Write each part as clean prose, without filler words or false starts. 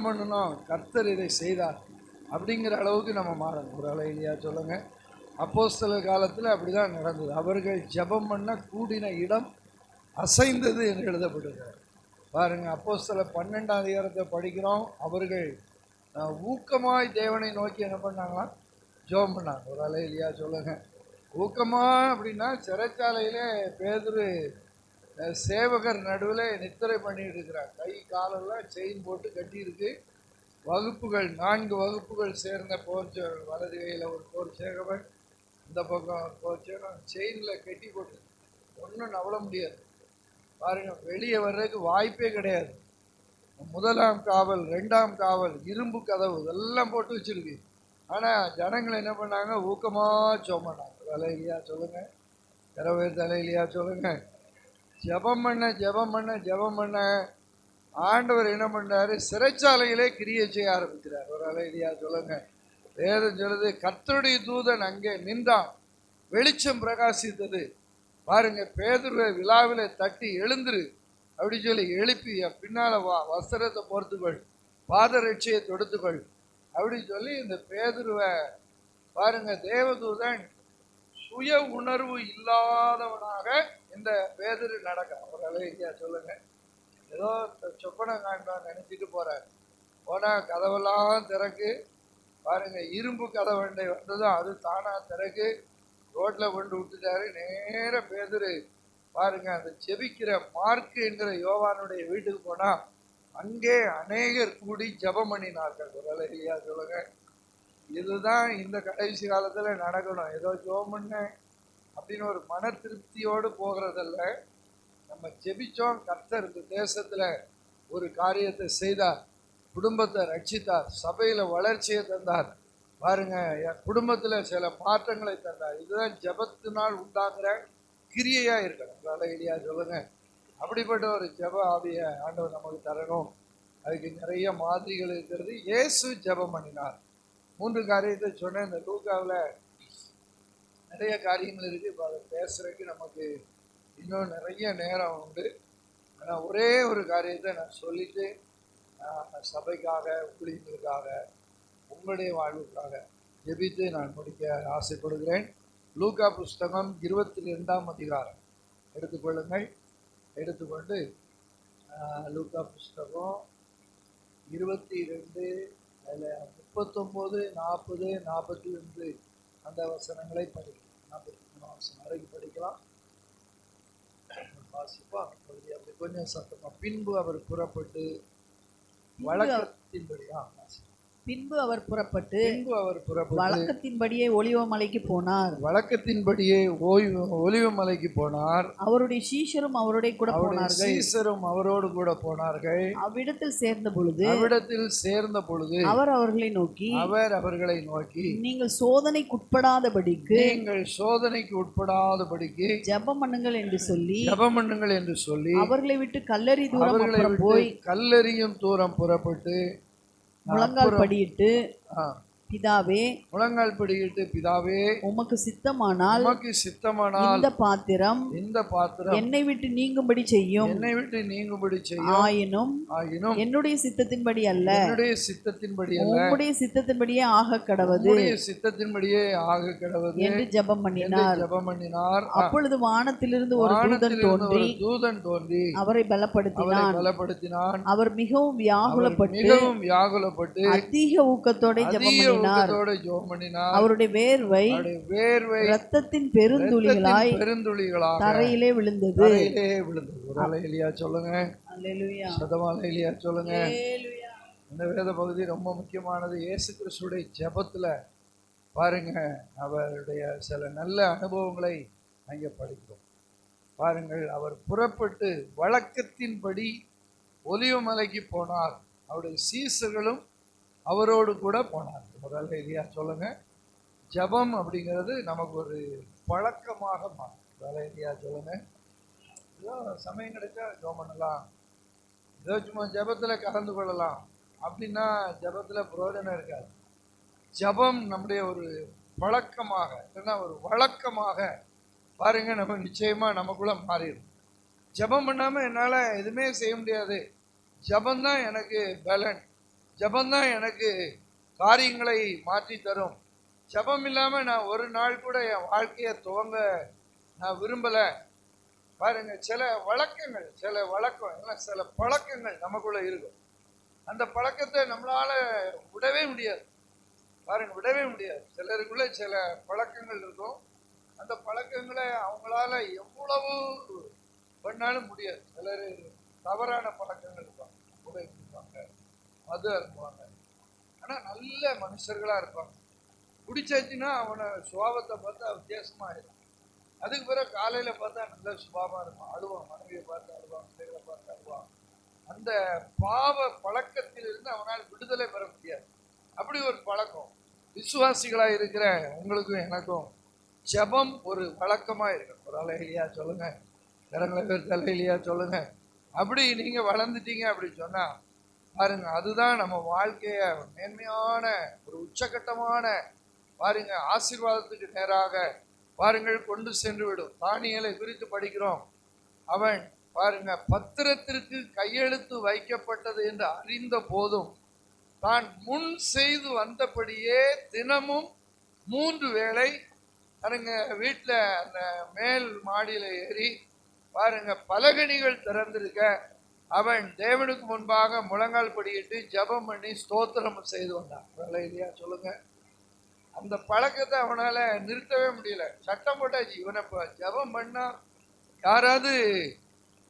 ஜெபம் பண்ணணும், கர்த்தர் இதை செய்தார் அப்படிங்கிற அளவுக்கு நம்ம மாறணும். ஒரு அலையிலையா சொல்லுங்க. அப்போஸ்தலர் காலத்தில் அப்படிதான் நடந்தது. அவர்கள் ஜெபம் பண்ண கூடின இடம் அசைந்தது என்று எழுதப்படுகிறார். பாருங்க, அப்போஸ்தலர் 12ஆம் அதிகாரத்தை படிக்கிறோம். அவர்கள் ஊக்கமாய் தேவனை நோக்கி என்ன பண்ணாங்களாம்? ஜெபம் பண்ணாங்க. ஒரு அலையிலையா சொல்லுங்க. ஊக்கமா அப்படின்னா சிறைச்சாலையிலே பேதுரு சேவகர் நடுவில் நித்திரை பண்ணிட்டு இருக்கிறார். கை காலெல்லாம் செயின் போட்டு கட்டியிருக்கு. வகுப்புகள் 4 வகுப்புகள் சேர்ந்த போர் வலது கையில் ஒரு போர் சேவகன், இந்த பக்கம் போர் சேவகன், செயினில் கட்டி போட்டு ஒன்றும் நவள முடியாது. பாருங்க, வெளியே வர்றதுக்கு வாய்ப்பே கிடையாது. 1ஆம் காவல், 2ஆம் காவல், இரும்பு கதவு இதெல்லாம் போட்டு வச்சிருக்கு. ஆனால் ஜனங்கள் என்ன பண்ணாங்க? ஊக்கமாக ஜெபம் பண்ணாங்க. தலையிலையா சொல்லுங்க. இரவேர் தலையிலையா சொல்லுங்க. ஜெபம் பண்ண ஆண்டவர் என்ன பண்ணாரு? சிறைச்சாலையிலே கிரியை செய்ய ஆரம்பிக்கிறார். ஒரு அலையிலையா சொல்லுங்க. வேதம் சொல்லுது, கர்த்தருடைய தூதன் அங்கே நின்றான், வெளிச்சம் பிரகாசித்தது. பாருங்க, பேதுருவை விழாவில தட்டி எழுந்துரு அப்படி சொல்லி எழுப்பி பின்னால வஸ்திரத்தை பொறுத்துக்கொள், பாதரட்சியை தொடுத்துக்கொள் அப்படி சொல்லி இந்த பேதுருவை பாருங்க, தேவதூதன் சுய உணர்வு இல்லாதவனாக இந்த பேதுரு நடக்கிறான். ஒரு அலையா சொல்லுங்க. ஏதோ சொப்பனை காண்டான் நினைச்சிட்டு போறார். போனா கதவெல்லாம் திறக்கு. பாருங்க, இரும்பு கதவண்டை வந்ததும் அது தானா திறக்கு. ரோட்ல கொண்டு விட்டுட்டாரு. நேர பேதுரு பாருங்க, அந்த செபிக்கிற மார்க்கு என்கிற யோவானுடைய வீட்டுக்கு போனா அங்கே அநேகர் கூடி ஜெபம் பண்ணினார்கள். ஒரு அலையா சொல்லுங்க. இதுதான் இந்த கடைசி காலத்துல நடக்கணும். ஏதோ ஜெபம் பண்ண அப்படின்னு ஒரு மன திருப்தியோடு போகிறதல்ல. நம்ம ஜெபிச்சோம், கர்த்தர் இந்த தேசத்துல ஒரு காரியத்தை செய்தார், குடும்பத்தை ரட்சித்தார், சபையில வளர்ச்சியை தந்தார். பாருங்க, என் குடும்பத்துல சில மாற்றங்களை தந்தார். இதுதான் ஜெபத்தினால் உண்டாகிற கிரியையா இருக்கணும். அலையிலையா சொல்லுங்க. அப்படிப்பட்ட ஒரு ஜெப ஆவியை ஆண்டவர் நமக்கு தரணும். அதுக்கு நிறைய மாதிரிகள் இருக்கிறது. இயேசு ஜெபம் பண்ணினார். 3 காரியத்தை சொன்ன. இந்த லூக்காவில் நிறைய காரியங்கள் இருக்கு. இப்போ அதை பேசுறதுக்கு நமக்கு இன்னும் நிறைய நேரம் உண்டு. ஆனால் ஒரே ஒரு காரியத்தை நான் சொல்லிட்டு சபைக்காக, ஊழியர்களுக்காக, உங்களுடைய வாழ்வுக்காக ஜெபித்து நான் முடிக்க ஆசைப்படுகிறேன். லூக்கா புஸ்தகம் 22ஆம் அதிகாரம் எடுத்துக்கொள்ளுங்கள். எடுத்துக்கொண்டு லூக்கா புஸ்தகம் 22 39, 40, 42 அந்த வசனங்களை படிக்கலாம். 43 வசனம் வரைக்கும் படிக்கலாம். வாசிப்பா அப்படி கொஞ்சம் சத்தமா. பின்பு அவர் புறப்பட்டு வழக்கத்தின்படி பின்பு அவர் புறப்பட்டு வழக்கத்தின்படியே ஒலிவமலைக்கு போனார். வழக்கத்தின்படியே ஒலிவமலைக்கு போனார். அவருடைய சீஷரும் அவரோட கூட போனார்கள். சீஷரும் அவரோடு கூட போனார்கள். அவ்விடத்தில் சேர்ந்த பொழுது அவர் அவர்களை நோக்கி நீங்கள் சோதனைக்கு உட்படாதபடிக்கு ஜெபம் பண்ணுங்கள் என்று சொல்லி அவர்களை விட்டு கல்லறியும் தூரம் புறப்பட்டு முழங்கால் படியிட்டு பிதாவே உமக்கு சித்தமானால் இந்த பாத்திரம் என்னை விட்டு நீங்கும்படி செய்யும். ஆயினும் என்னுடைய சித்தத்தின்படி அல்ல, உம்முடைய சித்தத்தின்படியே ஆக கடவது என்று ஜெபம் பண்ணினார். அப்பொழுது வானத்திலிருந்து ஒரு தூதன் தோன்றி அவரை பலப்படுத்தினான். அவர் மிகவும் வியாகுலப்பட்டு அதிக ஊக்கத்தோட ஜெபம் பண்ணினார். அவருடைய வேர்வை இரத்தத்தின் பெருந்துளிகளாய் தரையிலே விழுந்தது. சொல்லுங்க. சொல்லுங்க. இந்த வேத பகுதி ரொம்ப முக்கியமானது. இயேசு கிறிஸ்துடைய ஜெபத்துல பாருங்க, அவருடைய சில நல்ல அனுபவங்களை அங்கே படிக்கிறோம். பாருங்கள், அவர் புறப்பட்டு வழக்கத்தின்படி ஒலிவமலைக்கு போனார். அவருடைய சீசர்களும் அவரோடு கூட போனார். முதல்ல இல்லையா சொல்லுங்க. ஜபம் அப்படிங்கிறது நமக்கு ஒரு பழக்கமாக மாறும். முதல்ல இல்லையா சொல்லுங்க. ஏதோ சமயம் கிடைச்சா ஜபம் பண்ணலாம், ஏதோ சும்மா ஜபத்தில் கலந்து கொள்ளலாம் அப்படின்னா ஜபத்தில் பிரயோஜனம் இருக்காது. ஜபம் நம்முடைய ஒரு பழக்கமாக, இல்லைன்னா ஒரு வழக்கமாக பாருங்க, நம்ம நிச்சயமாக நமக்குள்ள மாறிடும். ஜபம் பண்ணாமல் என்னால் எதுவுமே செய்ய முடியாது. ஜபந்தான் எனக்கு பலன், ஜெபம்தான் எனக்கு காரியங்களை மாற்றி தரும். ஜெபம் இல்லாமல் நான் ஒரு நாள் கூட என் வாழ்க்கையை துவங்க நான் விரும்பலை. பாருங்க, சில வழக்கங்கள், சில பழக்கங்கள் நமக்குள்ள இருக்கும். அந்த பழக்கத்தை நம்மளால விடவே முடியாது. பாருங்க, விடவே முடியாது. சிலருக்குள்ள சில பழக்கங்கள் இருக்கும். அந்த பழக்கங்களை அவங்களால எவ்வளவு பண்ணாலும் முடியாது. சிலர் தவறான பழக்கங்கள் இருப்பாங்க, புகை குடிப்பாங்க, மது அருந்துவாங்க. ஆனால் நல்ல மனுஷர்களா இருப்பாங்க. குடிச்சாச்சுன்னா அவனை சுபாவத்தை பார்த்தா வித்தியாசமா இருக்கும். அதுக்கு பிறகு காலையில பார்த்தா நல்ல சுபாவமா இருக்கும். அழுவான், மனைவியை பார்த்து அழுவான், பிள்ளைகளை பார்த்து அழுவான். அந்த பாவ பழக்கத்திலிருந்து அவனால் விடுதலை பெற முடியாது. அப்படி ஒரு பழக்கம். விசுவாசிகளா இருக்கிற உங்களுக்கும் எனக்கும் ஜெபம் ஒரு வழக்கமா இருக்கும். ஒரு அலையிலியா சொல்லுங்க, கரங்களை பேர் தலையிலியா சொல்லுங்க. அப்படி நீங்க வளர்ந்துட்டீங்க அப்படி சொன்னா பாருங்க, அதுதான் நம்ம வாழ்க்கைய மேன்மையான ஒரு உச்சகட்டமான பாருங்க ஆசீர்வாதத்துக்கு நேராக பாருங்கள் கொண்டு சென்று விடும். தானியேலை குறித்து படிக்கிறோம். அவன் பாருங்க பத்திரத்திற்கு கையெழுத்து வைக்கப்பட்டது என்று அறிந்த போதும் தான் முன் செய்து வந்தபடியே தினமும் 3 வேளை பாருங்க வீட்டில் அந்த மேல் மாடியில் ஏறி பாருங்க பலகணிகள் திறந்திருக்க அவன் தேவனுக்கு முன்பாக முழங்கால் படியிட்டு ஜெபம் பண்ணி ஸ்தோத்திரம் செய்து வந்தான். இல்லையா சொல்லுங்க. அந்த பழக்கத்தை அவனால நிறுத்தவே முடியல. சட்டம் போட்டாச்சு, இவனை ஜெபம் பண்ணா யாராவது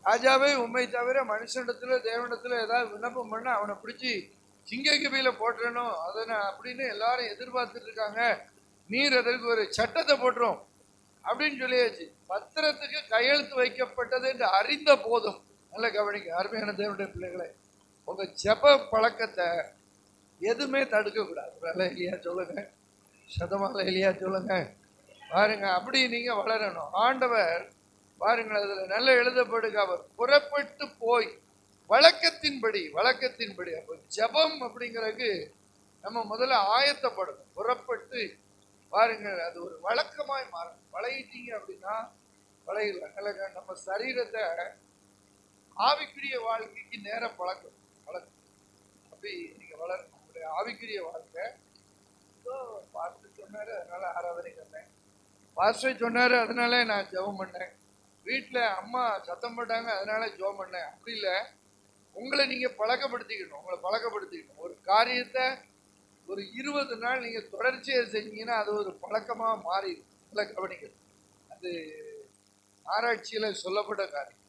ராஜாவே உண்மை தவிர மனுஷனிடத்துல தேவனிடத்துல ஏதாவது விண்ணப்பம் பண்ணா அவனை பிடிச்சி சிங்க கபியில போட்டுறணும் அதனை அப்படின்னு எல்லாரும் எதிர்பார்த்துட்டு இருக்காங்க. நீர் அதற்கு ஒரு சட்டத்தை போட்டுரும் அப்படின்னு சொல்லியாச்சு. பத்திரத்துக்கு கையெழுத்து வைக்கப்பட்டது என்று அறிந்த போதும், நல்ல கவனிக்க அருமையான தேவனுடைய பிள்ளைகளை, உங்க ஜெப பழக்கத்தை எதுவுமே தடுக்க கூடாது. இல்லையா சொல்லுங்க, சதமால இல்லையா சொல்லுங்க. பாருங்க, அப்படி நீங்க வளரணும். ஆண்டவர் பாருங்கள், அதுல நல்ல எழுதப்படுக, அவர் புறப்பட்டு போய் வழக்கத்தின்படி. அப்போ ஜெபம் அப்படிங்கிறதுக்கு நம்ம முதல்ல ஆயத்தப்படணும். புறப்பட்டு பாருங்கள், அது ஒரு வழக்கமாய் மாறும். பழகிட்டீங்க அப்படின்னா பழகிடல. நம்ம சரீரத்தை ஆவிக்குரிய வாழ்க்கைக்கு நேர பழக்கம் அப்படி நீங்க வளரணும். உங்களுடைய ஆவிக்குரிய வாழ்க்கை பாஸ்டர் சொன்னாரு, அதனால ஆராதனை பண்ணேன். பாஸ்டர் சொன்னாரு, அதனால நான் ஜெபம் பண்ணேன். வீட்டில் அம்மா சத்தம் போட்டாங்க, அதனால ஜெபம் பண்ணேன். அப்படி இல்லை, உங்களை நீங்க பழக்கப்படுத்திக்கணும். ஒரு காரியத்தை ஒரு 20 நாள் நீங்க தொடர்ச்சியாக செஞ்சீங்கன்னா அது ஒரு பழக்கமா மாறிடும். நல்லா கவனிக்கணும். அது ஆராய்ச்சியில சொல்லப்பட்ட காரியம்.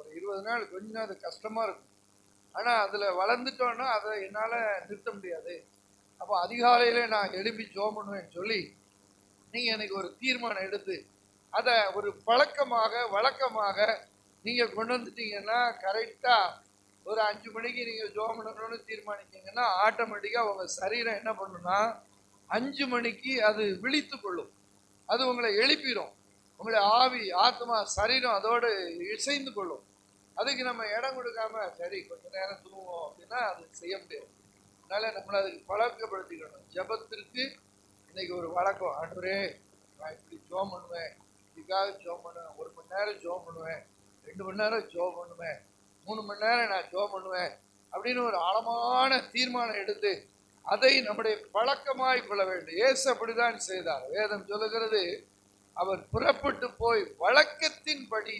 ஒரு 20 நாள் கொஞ்சம் அது கஷ்டமா இருக்கும். ஆனா அதுல வளர்ந்துட்டோன்னா அதை என்னால நிறுத்த முடியாது. அப்போ அதிகாலையில நான் எழுப்பி ஜெபம் பண்ணுவேன்னு சொல்லி நீங்க எனக்கு ஒரு தீர்மானம் எடுத்து அதை ஒரு வழக்கமாக நீங்க கொண்டு வந்துட்டீங்கன்னா, கரெக்டா ஒரு 5 மணிக்கு நீங்க ஜெபம் பண்ணணும்னு தீர்மானித்தீங்கன்னா ஆட்டோமேட்டிக்கா உங்க சரீரம் என்ன பண்ணுன்னா 5 மணிக்கு அது விழித்து கொள்ளும். அது உங்களை எழுப்பிடும். உங்களை ஆவி, ஆத்மா, சரீரம் அதோடு இசைந்து கொள்ளும். அதுக்கு நம்ம இடம் கொடுக்காம சரி கொஞ்ச நேரம் தூங்குவோம் அப்படின்னா அது செய்ய முடியாது. அதனால நம்மளை அதுக்கு பழக்கப்படுத்திக்கணும். ஜெபத்திற்கு இன்னைக்கு ஒரு வழக்கம். ஆண்டவரே, நான் இப்படி ஜெபம் பண்ணுவேன், இதுக்காக ஜெபம் பண்ணுவேன், 1 மணி நேரம் ஜெபம் பண்ணுவேன், 2 மணி நேரம் ஜெபம் பண்ணுவேன், 3 மணி நேரம் நான் ஜெபம் பண்ணுவேன் அப்படின்னு ஒரு ஆழமான தீர்மானம் எடுத்து அதை நம்முடைய பழக்கமாய் கொள்ள வேண்டும். இயேசு அப்படிதான் செய்தார். வேதம் சொல்லுகிறது, அவர் புறப்பட்டு போய் வழக்கத்தின்படி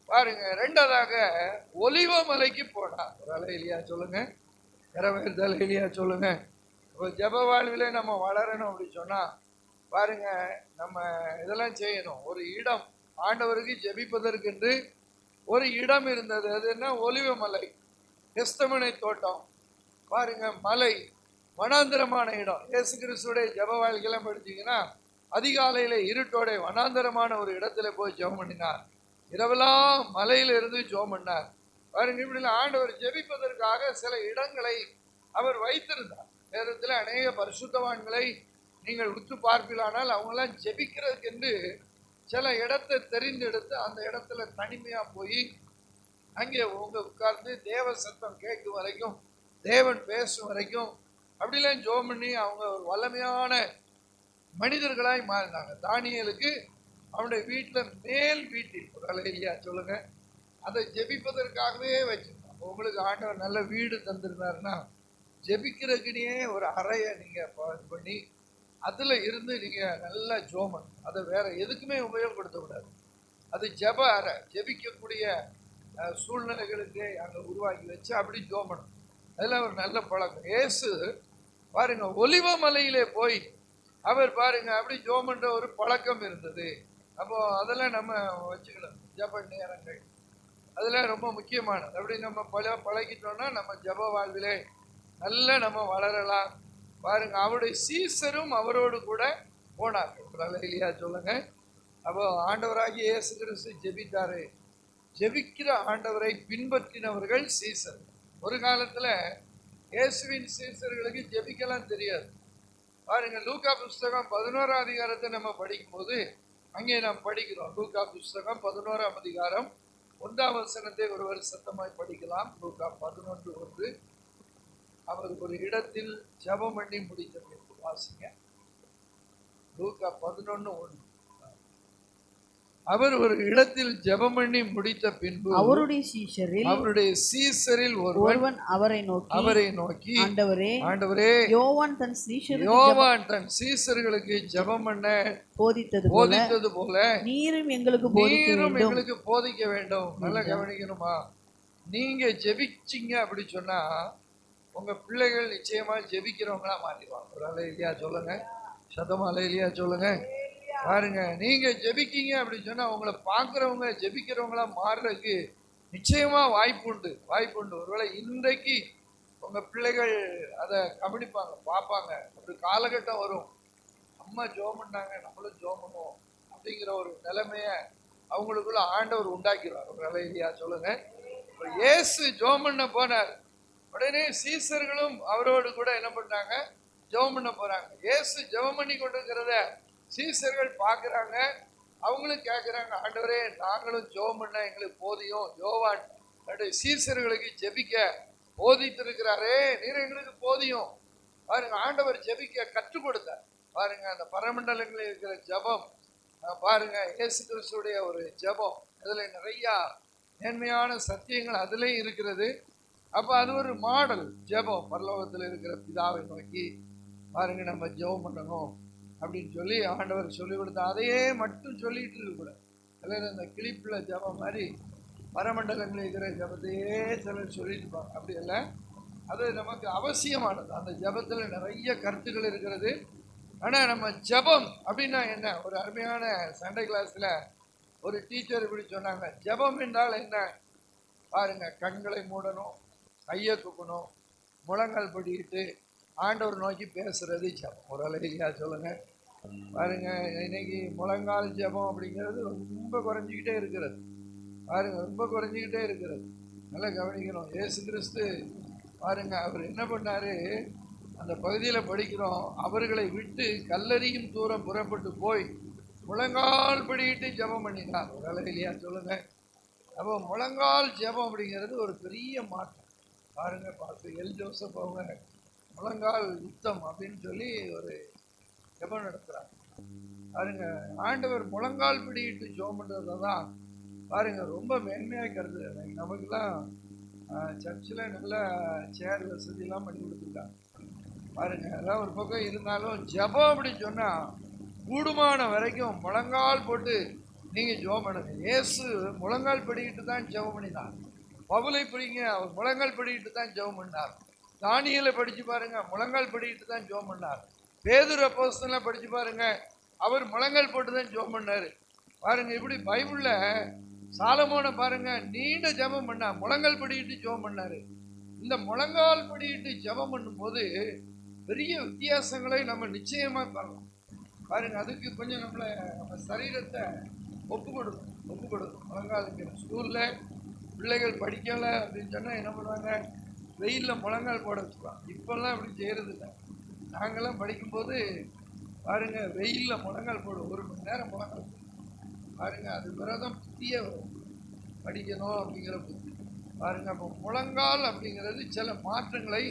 பாருங்க. 2வது ஒலிவ மலைக்கு போனார். இல்லையா சொல்லுங்க, இல்லையா சொல்லுங்க. இப்போ ஜெப வாழ்விலே நம்ம வளரணும் அப்படி சொன்னா பாருங்க, நம்ம இதெல்லாம் செய்யணும். ஒரு இடம், ஆண்டவருக்கு ஜெபிப்பதற்கென்று ஒரு இடம் இருந்தது. அது என்ன? ஒலிவ மலை, கெஸ்தமனை தோட்டம். பாருங்க, மலை, வனாந்தரமான இடம். இயேசு கிறிஸ்துடைய ஜெப வாழ்க்கையெல்லாம் படிச்சீங்கன்னா அதிகாலையில இருட்டோட வனாந்தரமான ஒரு இடத்துல போய் ஜெபம் பண்ணினார். இரவெல்லாம் மலையில இருந்து ஜெபம் பண்ணார். பாருங்க, இப்படி ஆண்டவர் ஜெபிப்பதற்காக சில இடங்களை அவர் வைத்திருந்தார். நேரத்தில் அநேக பரிசுத்தவான்களை நீங்கள் உற்று பார்ப்பீர்களானால் அவங்கெல்லாம் ஜெபிக்கிறதுக்கென்று சில இடத்தை தெரிந்தெடுத்து அந்த இடத்துல தனிமையா போய் அங்கே உட்கார்ந்து தேவ சத்தம் கேட்கும் வரைக்கும், தேவன் பேசும் வரைக்கும் அப்படிலாம் ஜெபம் பண்ணி அவங்க ஒரு வல்லமையான மனிதர்களாய் மாறினாங்க. தானியேலுக்கு அவனுடைய வீட்டில் மேல் வீட்டில் ஒரு இல்லையா சொல்லுங்க, அதை ஜெபிப்பதற்காகவே வச்சிருந்தான். உங்களுக்கு ஆண்டவர் நல்ல வீடு தந்திருந்தாருன்னா ஜெபிக்கிறதுக்குனே ஒரு அறையை நீங்கள் பண்ணி அதில் இருந்து நீங்கள் நல்லா ஜோமன் அதை வேற எதுக்குமே உபயோகப்படுத்தக்கூடாது. அது ஜெப அறை, ஜெபிக்கக்கூடிய சூழ்நிலைகளுக்கு அங்கே உருவாக்கி வச்சு அப்படி ஜோமனும். அதெல்லாம் ஒரு நல்ல பழக்கம். இயேசு பாருங்க ஒலிவ மலையிலே போய் அவர் பாருங்க அப்படி ஜோமன்ற ஒரு பழக்கம் இருந்தது. அப்போ அதெல்லாம் நம்ம வச்சுக்கணும். ஜப நேரங்கள் அதெல்லாம் ரொம்ப முக்கியமானது. அப்படி நம்ம பழகிட்டோம்னா நம்ம ஜப வாழ்விலே நல்ல நம்ம வளரலாம். பாருங்க அவருடைய சீசரும் அவரோடு கூட போனார்கள் இல்லையா சொல்லுங்க. அப்போ ஆண்டவராகி இயேசு கிறிஸ்து ஜெபித்தாரு. ஜெபிக்கிற ஆண்டவரை பின்பற்றினவர்கள் சீசர். ஒரு காலத்துல இயேசுவின் சீசர்களுக்கு ஜெபிக்கலாம் தெரியாது. பாருங்க லூக்கா புஸ்தகம் 11ஆம் அதிகாரத்தை நம்ம படிக்கும் போது அங்கே நாம் படிக்கிறோம். லூக்கா புஸ்தகம் 11ஆம் அதிகாரம் 1ஆம் வசனத்தை ஒருவர் சத்தமாய் படிக்கலாம். லூக்கா 11:1. அவர் ஒரு இடத்தில் ஜெபம் பண்ணி முடித்த பின்பு வாசிங்க. லூக்கா 11:1. அவர் ஒரு இடத்தில் ஜெபம் பண்ணி முடித்த பின்பு அவருடைய சீஷரில் ஒருவன் அவரை நோக்கி ஆண்டவரே யோவான் தன் சீஷர்களுக்கு ஜெபம் பண்ண போதித்தது போல நீரும் எங்களுக்கு போதிக்க வேண்டும். நல்லா கவனிக்கணுமா? நீங்க ஜெபிச்சிங்க அப்படி சொன்னா உங்க பிள்ளைகள் நிச்சயமா ஜெபிக்கிறவங்களா மாறிடுவாங்க. ஒரு அல்லேலூயா சொல்லுங்க. சத்தமா அல்லேலூயா சொல்லுங்க. பாருங்க நீங்க ஜெபிக்கீங்க அப்படின்னு சொன்னா உங்களை பார்க்குறவங்க ஜெபிக்கிறவங்களா மாறுறதுக்கு நிச்சயமா வாய்ப்புண்டு. ஒருவேளை இன்றைக்கு உங்க பிள்ளைகள் அதை கவனிப்பாங்க, பார்ப்பாங்க. ஒரு காலகட்டம் வரும், அம்மா ஜெபம் பண்ணாங்க நம்மளும் ஜெபம் பண்ணுவோம் அப்படிங்கிற ஒரு நிலைமைய அவங்களுக்குள்ள ஆண்டவர் உண்டாக்கிடுவார். ஒரு அல்லேலூயா சொல்லுங்க. இயேசு ஜெபம் பண்ண போனார். உடனே சீசர்களும் அவரோடு கூட என்ன பண்ணாங்க? ஜெபம் பண்ண போறாங்க. இயேசு ஜெபம் பண்ணி கொண்டிருக்கிறத சீசர்கள் பார்க்குறாங்க. அவங்களும் கேட்குறாங்க, ஆண்டவரே நாங்களும் ஜெபம் பண்ண எங்களுக்கு போதியும். யோவான் சீசர்களுக்கு ஜெபிக்க போதித்திருக்கிறாரே, நீர் எங்களுக்கு போதியும். பாருங்க ஆண்டவர் ஜெபிக்க கற்றுக் கொடுத்தார். பாருங்க அந்த பரமண்டலங்களில் இருக்கிற ஜெபம் பாருங்க இயேசு கிறிஸ்துடைய ஒரு ஜெபம். அதில் நிறையா மேன்மையான சத்தியங்கள் அதுலேயும் இருக்கிறது. அப்போ அது ஒரு மாடல் ஜெபம். பரலோகத்தில் இருக்கிற பிதாவை நோக்கி பாருங்க நம்ம ஜெபம் பண்ணணும் அப்படின்னு சொல்லி ஆண்டவர் சொல்லி கொடுத்தா அதையே மட்டும் சொல்லிட்டு இருக்கக்கூடாது. சிலர் இந்த கிளிப்புல ஜபம் மாதிரி பரமண்டலங்களில் இருக்கிற ஜபத்தையே சிலர் சொல்லிட்டு இருப்பாங்க. அப்படி இல்லை, அது நமக்கு அவசியமானது. அந்த ஜபத்தில் நிறைய கருத்துக்கள் இருக்கிறது. ஆனால் நம்ம ஜபம் அப்படின்னா என்ன? ஒரு அருமையான சண்டே கிளாஸில் ஒரு டீச்சர் இப்படி சொன்னாங்க, ஜபம் என்றால் என்ன பாருங்க, கண்களை மூடணும், கையை தூக்கணும், முழங்கால் படிக்கிட்டு ஆண்டவர் நோக்கி பேசுறது ஜபம். ஒரு அல்லேலூயா சொல்லுங்க. பாருங்க இன்னைக்கு முழங்கால் ஜபம் அப்படிங்கிறது ரொம்ப குறைஞ்சிக்கிட்டே இருக்கிறது. பாருங்க ரொம்ப குறைஞ்சிக்கிட்டே இருக்கிறது. நல்லா கவனிக்கணும். இயேசு கிறிஸ்து பாருங்க அவர் என்ன பண்ணாரு, அந்த பகுதியில் படிக்கிறோம், அவர்களை விட்டு கல்லறியும் தூரம் புறப்பட்டு போய் முழங்கால் படிக்கிட்டு ஜபம் பண்ணினார். ஒரு அல்லேலூயா சொல்லுங்க. அப்போ முழங்கால் ஜபம் அப்படிங்கிறது ஒரு பெரிய மாற்றம். பாருங்க பார்த்து எல் ஜோசப் அவங்க முழங்கால் யுத்தம் அப்படின்னு சொல்லி ஒரு ஜெபம் நடத்துகிறாங்க. பாருங்க ஆண்டவர் முழங்கால் பிடிக்கிட்டு ஜெபம் பண்ணுறத தான் பாருங்க ரொம்ப மேன்மையாக கருது. நமக்குலாம் சர்ச்சில் நல்ல சேர் வசதியெல்லாம் பண்ணி கொடுத்துருக்காங்க. பாருங்க அதான் ஒரு பக்கம் இருந்தாலும் ஜெபம் அப்படின்னு சொன்னால் கூடுமான வரைக்கும் முழங்கால் போட்டு நீங்கள் ஜெபம் பண்ணுங்க. இயேசு முழங்கால் படிக்கிட்டு தான் ஜெபம் பண்ணினார். பவுலை பிடிங்க, அவர் முழங்கால் படிக்கிட்டு தான் ஜெபம் பண்ணார். தானியேலை படிச்சு பாருங்க, முழங்கால் படிக்கிட்டு தான் ஜெபம் பண்ணார். பேதுரு அப்போஸ்தலனை படிச்சு பாருங்க, அவர் முழங்கால் போட்டு தான் ஜெபம் பண்ணாரு. பாருங்க இப்படி பைபிள்ல சாலமோனை பாருங்க நீண்ட ஜெபம் பண்ணா, முழங்கால் படிக்கிட்டு ஜெபம் பண்ணாரு. இந்த முழங்கால் படிக்கிட்டு ஜெபம் பண்ணும்போது பெரிய வித்தியாசங்களை நம்ம நிச்சயமா பண்ணலாம். பாருங்க அதுக்கு கொஞ்சம் நம்ம சரீரத்தை ஒப்பு கொடுக்கும். முழங்கால் ஸ்கூல்ல பிள்ளைகள் படிக்கலை அப்படின்னு சொன்னால் என்ன பண்ணுவாங்க, வெயிலில் முழங்கால் போட வச்சுப்பாங்க. இப்போல்லாம் அப்படி செய்கிறது இல்லை. நாங்கள்லாம் படிக்கும்போது பாருங்கள் வெயிலில் முழங்கால் போடுவோம், 1 மணி நேரம் முழங்கால் பாருங்கள். அது விரதம் புத்திய படிக்கணும் அப்படிங்கிற புத்தி பாருங்கள். அப்போ முழங்கால் அப்படிங்கிறது சில மாற்றங்களை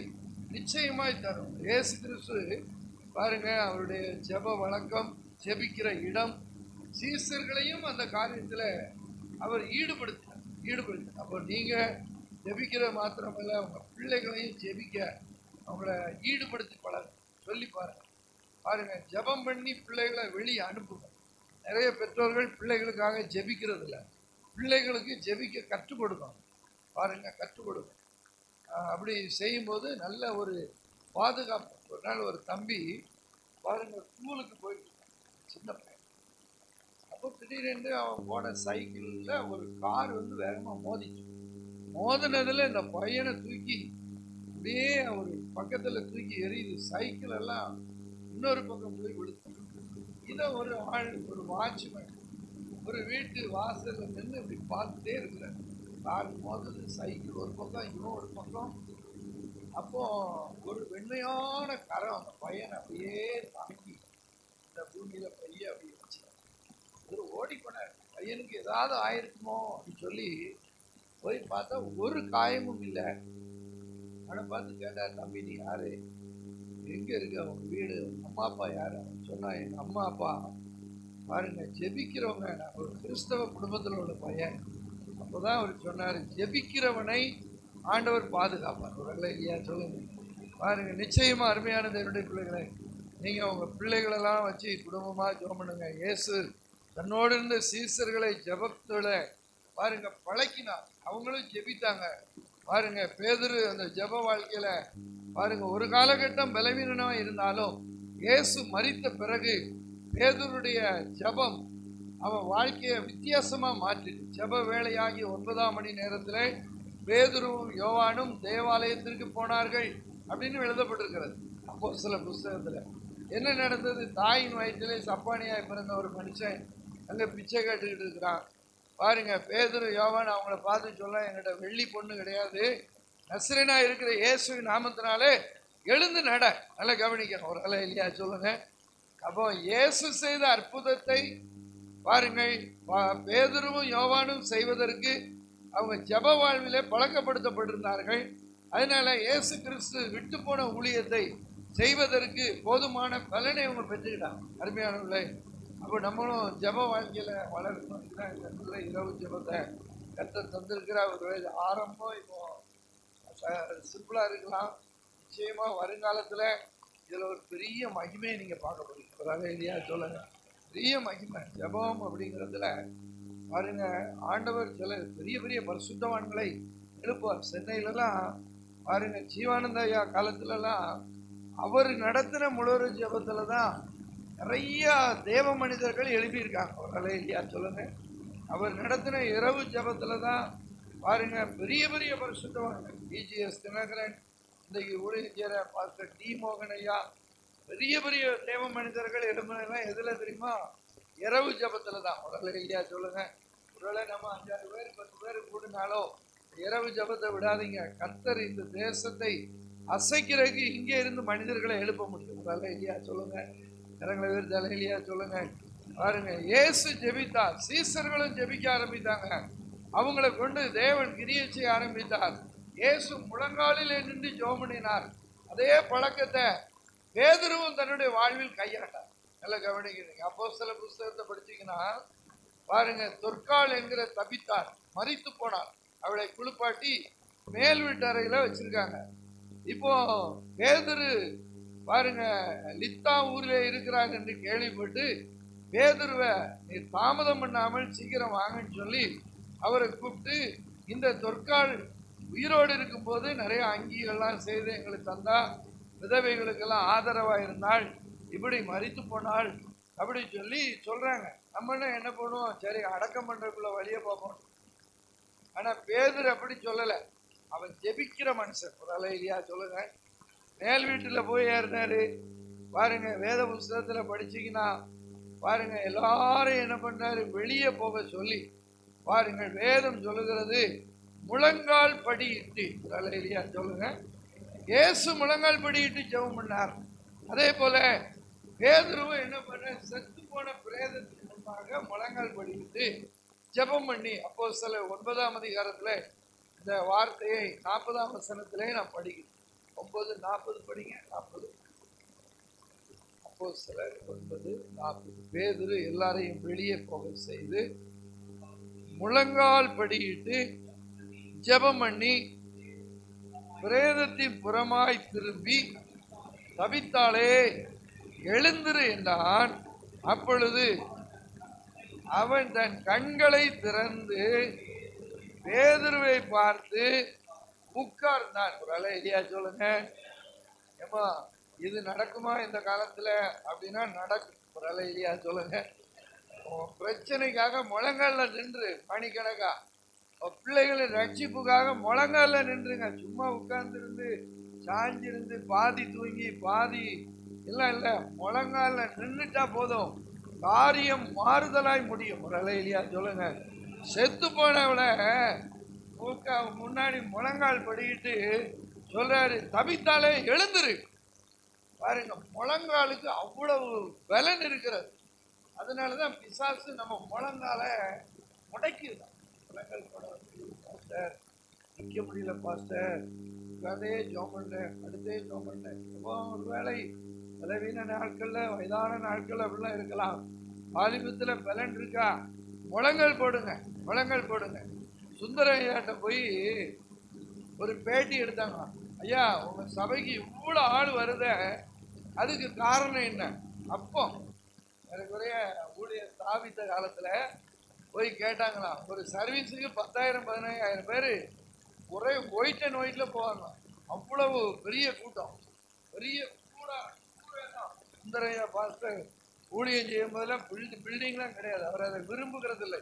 நிச்சயமாய் தரும். இயேசு கிறிஸ்து பாருங்க அவருடைய ஜெப வழக்கம், ஜெபிக்கிற இடம், சீசர்களையும் அந்த காரியத்தில் அவர் ஈடுபடுத்த. அப்போ நீங்கள் ஜெபிக்கிறது மாத்திரமல்ல, அவங்க பிள்ளைகளையும் ஜெபிக்க அவங்கள ஈடுபடுத்தி சொல்லி பாருங்க. ஜெபம் பண்ணி பிள்ளைகளை வெளியே அனுப்புங்க. நிறைய பெற்றோர்கள் பிள்ளைகளுக்காக ஜெபிக்கிறது இல்லை. பிள்ளைகளுக்கு ஜெபிக்க கற்றுக் கொடுக்கணும். கற்றுக் கொடுக்கணும். அப்படி செய்யும்போது நல்ல ஒரு பாதுகாப்பு. ஒரு நாள் ஒரு தம்பி ஸ்கூலுக்கு போயிட்டு சின்ன பையன். அப்போ திடீரென்று அவன் போன சைக்கிளில் ஒரு கார் வேகமாக மோதிச்சு. மோதினதில் இந்த பையனை தூக்கி அப்படியே ஒரு பக்கத்தில் தூக்கி எரியுது. சைக்கிள் எல்லாம் இன்னொரு பக்கம் போய் விழுத்து. இதை ஒரு வாட்ச்மேன் ஒரு வீட்டு வாசலில் நின்று இப்படி பார்த்துட்டே இருக்கிறார். கார் மோதுது, சைக்கிள் ஒரு பக்கம், இவன் ஒரு பக்கம். அப்போ ஒரு வெண்மையான கரம் அந்த பையனை அப்படியே தாங்கி இந்த பூமியில பையன் அப்படி வச்சு ஓடி போனார். பையனுக்கு ஏதாவது ஆயிருக்குமோ அப்படின்னு சொல்லி போய் பார்த்தா ஒரு காயமும் இல்லை. ஆனால் பார்த்து கேட்டார், தம்பி நீ யாரு, எங்க இருக்கு அவங்க வீடு, அம்மா அப்பா யாரு? சொன்னா எங்க அம்மா அப்பா ஜெபிக்கிறவங்க, நான் ஒரு கிறிஸ்தவ குடும்பத்தில் உள்ள பையன். அப்போதான் அவர் சொன்னார், ஜெபிக்கிறவனை ஆண்டவர் பாதுகாப்பார். ஒரு இல்லையா சொல்லுங்க. நிச்சயமா அருமையான தேவனுடைய பிள்ளைகளை, நீங்க உங்க பிள்ளைகளெல்லாம் வச்சு குடும்பமா ஜெபம் பண்ணுங்க. இயேசு தன்னோடு இருந்த சீசர்களை ஜெபத்துல பழக்கினார். அவங்களும் ஜெபித்தாங்க. பேதுரு அந்த ஜெப வாழ்க்கையில ஒரு காலகட்டம் பலவீனமா இருந்தாலும் இயேசு மரித்த பிறகு பேதுருடைய ஜெபம் அவன் வாழ்க்கையை வித்தியாசமா மாற்றிட்டு, ஜெப வேளையாகி 9ஆம் மணி நேரத்துல பேதுருவும் யோவானும் தேவாலயத்திற்கு போனார்கள் அப்படின்னு எழுதப்பட்டிருக்கிறது அப்போஸ்தலர் புஸ்தகத்துல. என்ன நடந்தது? தாயின் வயிற்றிலே சப்பானியாய் பிறந்த ஒரு மனுஷன் அங்க பிச்சை கேட்டுக்கிட்டு இருக்கிறான். பேதுரு யோவான் அவங்கள பார்த்து சொல்ல, என்கிட்ட வெள்ளி பொண்ணு கிடையாது, நசரேனா இருக்கிற இயேசுவின் நாமத்தினாலே எழுந்து நட. நல்லா கவனிக்கணும். ஒரு வேலை இல்லையா சொல்லுங்க. அப்போ இயேசு செய்த அற்புதத்தை பேதுருவும் யோவானும் செய்வதற்கு அவங்க ஜெப வாழ்விலே பழக்கப்படுத்தப்பட்டிருந்தார்கள். அதனால இயேசு கிறிஸ்து விட்டு போன ஊழியத்தை செய்வதற்கு போதுமான பலனை அவங்க பெற்றுக்கிட்டாங்க. அருமையானவர்களே, அப்போ நம்மளும் ஜெப வாழ்க்கையில வளரணும். இதுதான் இந்த இரவு ஜெபத்தை கர்த்தர் தந்திருக்கிற ஒரு ஆரம்பம். இப்போ சிம்பிளா இருக்கலாம், நிச்சயமா வருங்காலத்துல இதுல ஒரு பெரிய மகிமையை நீங்க பார்க்க போறீங்க. ஒரு இல்லையா சொல்லுங்க. பெரிய மகிமை ஜெபம் அப்படிங்கிறதுல ஆண்டவர் சில பெரிய பெரிய பரிசுத்தவான்களை எழுப்புவார். சென்னையிலலாம் ஜீவானந்த ஐயா காலத்துலலாம் அவர் நடத்தின முழு ஜெபத்துலதான் நிறைய தேவ மனிதர்கள் எழுப்பியிருக்காங்க. ஒரு இல்லையா சொல்லுங்க. அவர் நடத்தின இரவு ஜெபத்துலதான் பெரிய பெரிய பரிசுத்தவான்கள் டிஜிஎஸ் தினகரன், இன்றைக்கு ஊழியர் செய்கிற பாஸ்டர் டி மோகன் ஐயா, பெரிய பெரிய தேவ மனிதர்கள் எழுப்பினெல்லாம் எதுல தெரியுமா? இரவு ஜெபத்துல தான். ஒரு இல்லையா சொல்லுங்க. ஒருவேளை நம்ம 5-6 பேர் 10 பேர் கூடினாலோ இரவு ஜெபத்தை விடாதீங்க. கர்த்தர் இந்த தேசத்தை அசைக்கிறதுக்கு இங்கே இருந்து மனிதர்களை எழுப்ப முடியும். ஒரு இல்லையா சொல்லுங்க. இறங்களை பேர் தலையிலையா சொல்லுங்க. இயேசு ஜெபித்தார், சீசர்களும் ஜெபிக்க ஆரம்பித்தாங்க. அவங்களை கொண்டு தேவன் கிரியை செய்ய ஆரம்பித்தார். இயேசு முழங்காலில் நின்று ஜெபம் பண்ணினார். அதே பழக்கத்தை பேதுருவும் தன்னுடைய வாழ்வில் கையாண்டார். நல்லா கவனிக்கிறீங்க. அப்போஸ்தலர் புஸ்தகத்தை படிச்சீங்கன்னா தொற்கால் என்கிற தபித்தார் மரித்து போனார். அவளை குளிப்பாட்டி மேல் வீட்டு அறையில வச்சிருக்காங்க. இப்போ பேதுரு லித்தா ஊர்ல இருக்கிறாங்க என்று கேள்விப்பட்டு பேதுருவை நீ தாமதம் பண்ணாமல் சீக்கிரம் வாங்கன்னு சொல்லி அவரை கூப்பிட்டு, இந்த தொற்கால் உயிரோடு இருக்கும் போது நிறைய அங்கிகள்லாம் செய்து எங்களுக்கு தந்தா, விதவைகளுக்கெல்லாம் ஆதரவா இருந்தால், இப்படி மரித்து போனாள் அப்படி சொல்லி சொல்றாங்க. நம்ம என்ன பண்ணுவோம்? சரி அடக்கம் பண்றதுக்குள்ள வழியை பார்ப்போம். ஆனா பேதுரு அப்படி சொல்லல. அவன் ஜெபிக்கிற மனுஷன். ஒரு இல்லையா சொல்லுங்க. மேல் வீட்டுல போய் ஏறினாரு. வேத புஸ்தகத்துல படிச்சீங்கன்னா எல்லாரும் என்ன பண்றாரு? வெளியே போக சொல்லி வேதம் சொல்லுகிறது, முழங்கால் படியிட்டு. இல்லையா சொல்லுங்க. இயேசு முழங்கால் படியிட்டு ஜெபம் பண்ணார். அதே போல பேதுருவும் என்ன பண்ண? செத்து போன பிரேதத்துக்கு முன்பாக முழங்கால் படியிட்டு ஜெபம் பண்ணி, அப்போஸ்தலர் 9ஆம் அதிகாரத்துல இந்த வார்த்தையை 40ஆம் வசனத்திலே நான் படிக்கிறேன். 9:40 படிங்க. 40 அப்போஸ்தலர் 9:40. பேதுரு எல்லாரையும் வெளியே போக செய்து முழங்கால் படியிட்டு ஜெபம் பண்ணி பிரேதத்தின் புறமாய் திரும்பி, தபித்தாளே எழுந்திரு என்றான். அப்பொழுது அவன் தன் கண்களை திறந்து பேதுருவை பார்த்து உட்கார்ந்தான். ஒரு அலையா சொல்லுங்க. ஏமா இது நடக்குமா இந்த காலத்துல அப்படின்னா நடக்கும். ஒரு அலையா சொல்லுங்க. பிரச்சனைக்காக முழங்கால நின்று மணிக்கணக்கா, பிள்ளைகளின் ரட்சிப்புக்காக முழங்கால நின்றுங்க. சும்மா உட்கார்ந்து இருந்து சாஞ்சிருந்து பாதி தூங்கி பாதி எல்லாம் இல்ல, முழங்கால நின்றுட்டா போதும், காரியம் மாறுதலாய் முடியும். ஒரு அலையிலியா சொல்லுங்க. செத்து போனவள முன்னாடி முழங்கால் படிக்கிட்டு சொல்றாரு, தபித்தாலே எழுந்துரு. பாருங்க, முழங்காலுக்கு அவ்வளவு பலன் இருக்கிறது. அதனாலதான் பிசாசு நம்ம முழங்கால முடக்கிடுதான். முழங்கால் பாஸ்டர் நிற்க முடியல பாஸ்டர், அதே ஜோம் பண்ணேன், அடுத்தே ஜோம் பண்ணேன். ஒரு வேலை பலவீன நாட்கள்ல வயதான நாட்கள் அப்படிலாம் இருக்கலாம். வாலிபத்துல பலன் இருக்கா, முழங்கால் போடுங்க, முழங்கால் போடுங்க. சுந்தரையாட்ட போய் ஒரு பேட்டி எடுத்தாங்க. ஐயா, உங்க சபைக்கு இவ்வளவு ஆள் வருத, அதுக்கு காரணம் என்ன? அப்போ எனக்குரிய ஊழியர் ஸ்தாபித்த காலத்துல போய் கேட்டாங்களாம். ஒரு சர்வீஸுக்கு 10,000 15,000 பேர் ஒரே ஒயிட் அண்ட் ஒயிட்ல போவாங்க. அவ்வளவு பெரிய கூட்டம், பெரிய சுந்தரையா பாஸ்டர் ஊழியம் செய்யும் போதெல்லாம் பில்டிங்லாம் கிடையாது. அவர் அதை விரும்புகிறது இல்லை.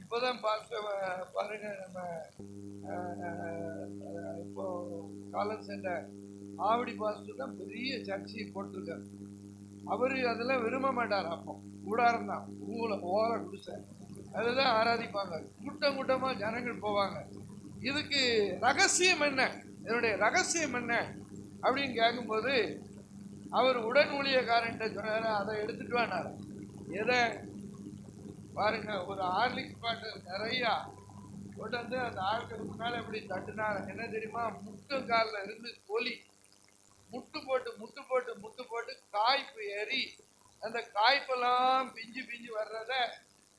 இப்போதான் பாஸ்டர் பாருங்க, நம்ம இப்போ காலம் சென்ற ஆவடி பாஸ்டர் தான் பெரிய சர்ச்சை போட்டிருக்காரு. அவரு அதெல்லாம் விரும்ப மாட்டார். அப்போ கூடாரம் தான், ஓர குடிசை, அதுதான் ஆராதிப்பாங்க. கூட்டம் கூட்டமா ஜனங்கள் போவாங்க. இதுக்கு ரகசியம் என்ன, என்னுடைய ரகசியம் என்ன அப்படின்னு கேட்கும்போது அவர் உடன் ஊழியக்காரன்ட்ட சொன்னாரு, அதை எடுத்துட்டு வானாரு. எதை பாருங்க, ஒரு ஹார்லிக்ஸ் பாட்டில் நிறையா கொண்டு வந்து அந்த ஆட்களுக்கு மேல இப்படி தட்டுனாரு. என்ன தெரியுமா? முட்டு காலில் இருந்து கொலி முட்டு போட்டு முட்டு போட்டு முட்டு போட்டு காய்ப்பு ஏறி அந்த காய்ப்பெல்லாம் பிஞ்சு பிஞ்சு வர்றத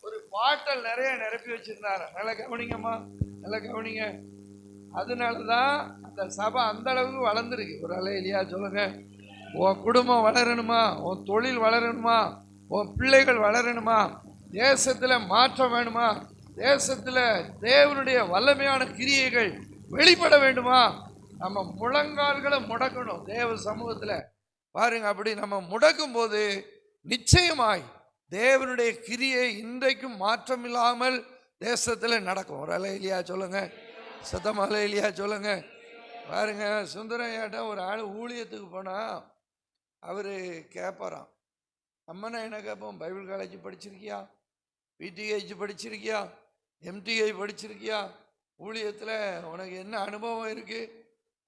ஒரு பாட்டில் நிறைய நிரப்பி வச்சிருந்தாரு. நல்லா கவனிங்கம்மா, நல்லா கவனிங்க. அதனாலதான் அந்த சபை அந்த அளவுக்கு வளர்ந்துருக்கு. ஒரு அலையிலியா சொல்லுங்க. உன் குடும்பம் வளரணுமா, உன் தொழில் வளரணுமா, உன் பிள்ளைகள் வளரணுமா, தேசத்துல மாற்றம் வேணுமா, தேசத்துல தேவனுடைய வல்லமையான கிரியைகள் வெளிப்பட வேண்டுமா, நம்ம முழங்கால்களை முடக்கணும் தேவ சமூகத்துல. பாருங்க, அப்படி நம்ம முடக்கும் போது நிச்சயமாய் தேவனுடைய கிரியை இன்றைக்கும் மாற்றம் இல்லாமல் தேசத்துல நடக்கும். ஒரு அலையிலியா சொல்லுங்க, சத்தம் அலையிலியா சொல்லுங்க. பாருங்க, சுந்தரையாட்ட ஒரு ஆள் ஊழியத்துக்கு போனா அவரு கேட்பாராம். அம்மனா என்ன கேட்போம்? பைபிள் காலேஜ் படிச்சிருக்கியா, பிடிஹெச் படிச்சிருக்கியா, எம்டிஐ படிச்சிருக்கியா, ஊழியத்தில் உனக்கு என்ன அனுபவம் இருக்கு?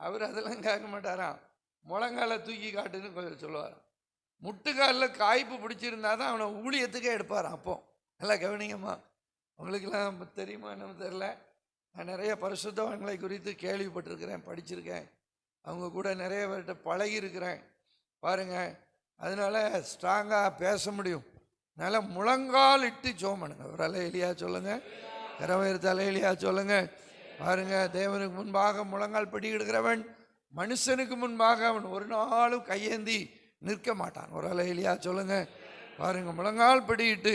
அவர் அதெல்லாம் கேட்க மாட்டாராம். முழங்கால தூக்கி காட்டுன்னு கொஞ்சம் சொல்லுவாராம். முட்டுக்காலில் காய்ப்பு பிடிச்சிருந்தா தான் அவனை ஊழியத்துக்கே எடுப்பாராம். அப்போ நல்லா கவனிங்கம்மா. உங்களுக்கெல்லாம் தெரியுமா என்னன்னு தெரில, நான் நிறைய பரிசுத்தவான்களை குறித்து கேள்விப்பட்டிருக்கிறேன், படிச்சிருக்கேன், அவங்க கூட நிறைய பேர்கிட்ட பழகி இருக்கிறேன். பாருங்க, அதனால ஸ்ட்ராங்காக பேச முடியும். அதனால முழங்கால் இட்டு சோமனுங்க. ஒரு அலையிலியா சொல்லுங்க, கரவயர் தலையிலியா சொல்லுங்க. பாருங்க, தேவனுக்கு முன்பாக முழங்கால் படி எடுக்கிறவன் மனுஷனுக்கு முன்பாக அவன் ஒரு நாளும் கையேந்தி நிற்க மாட்டான். ஒரு அலையிலியா சொல்லுங்க. பாருங்க, முழங்கால் படியிட்டு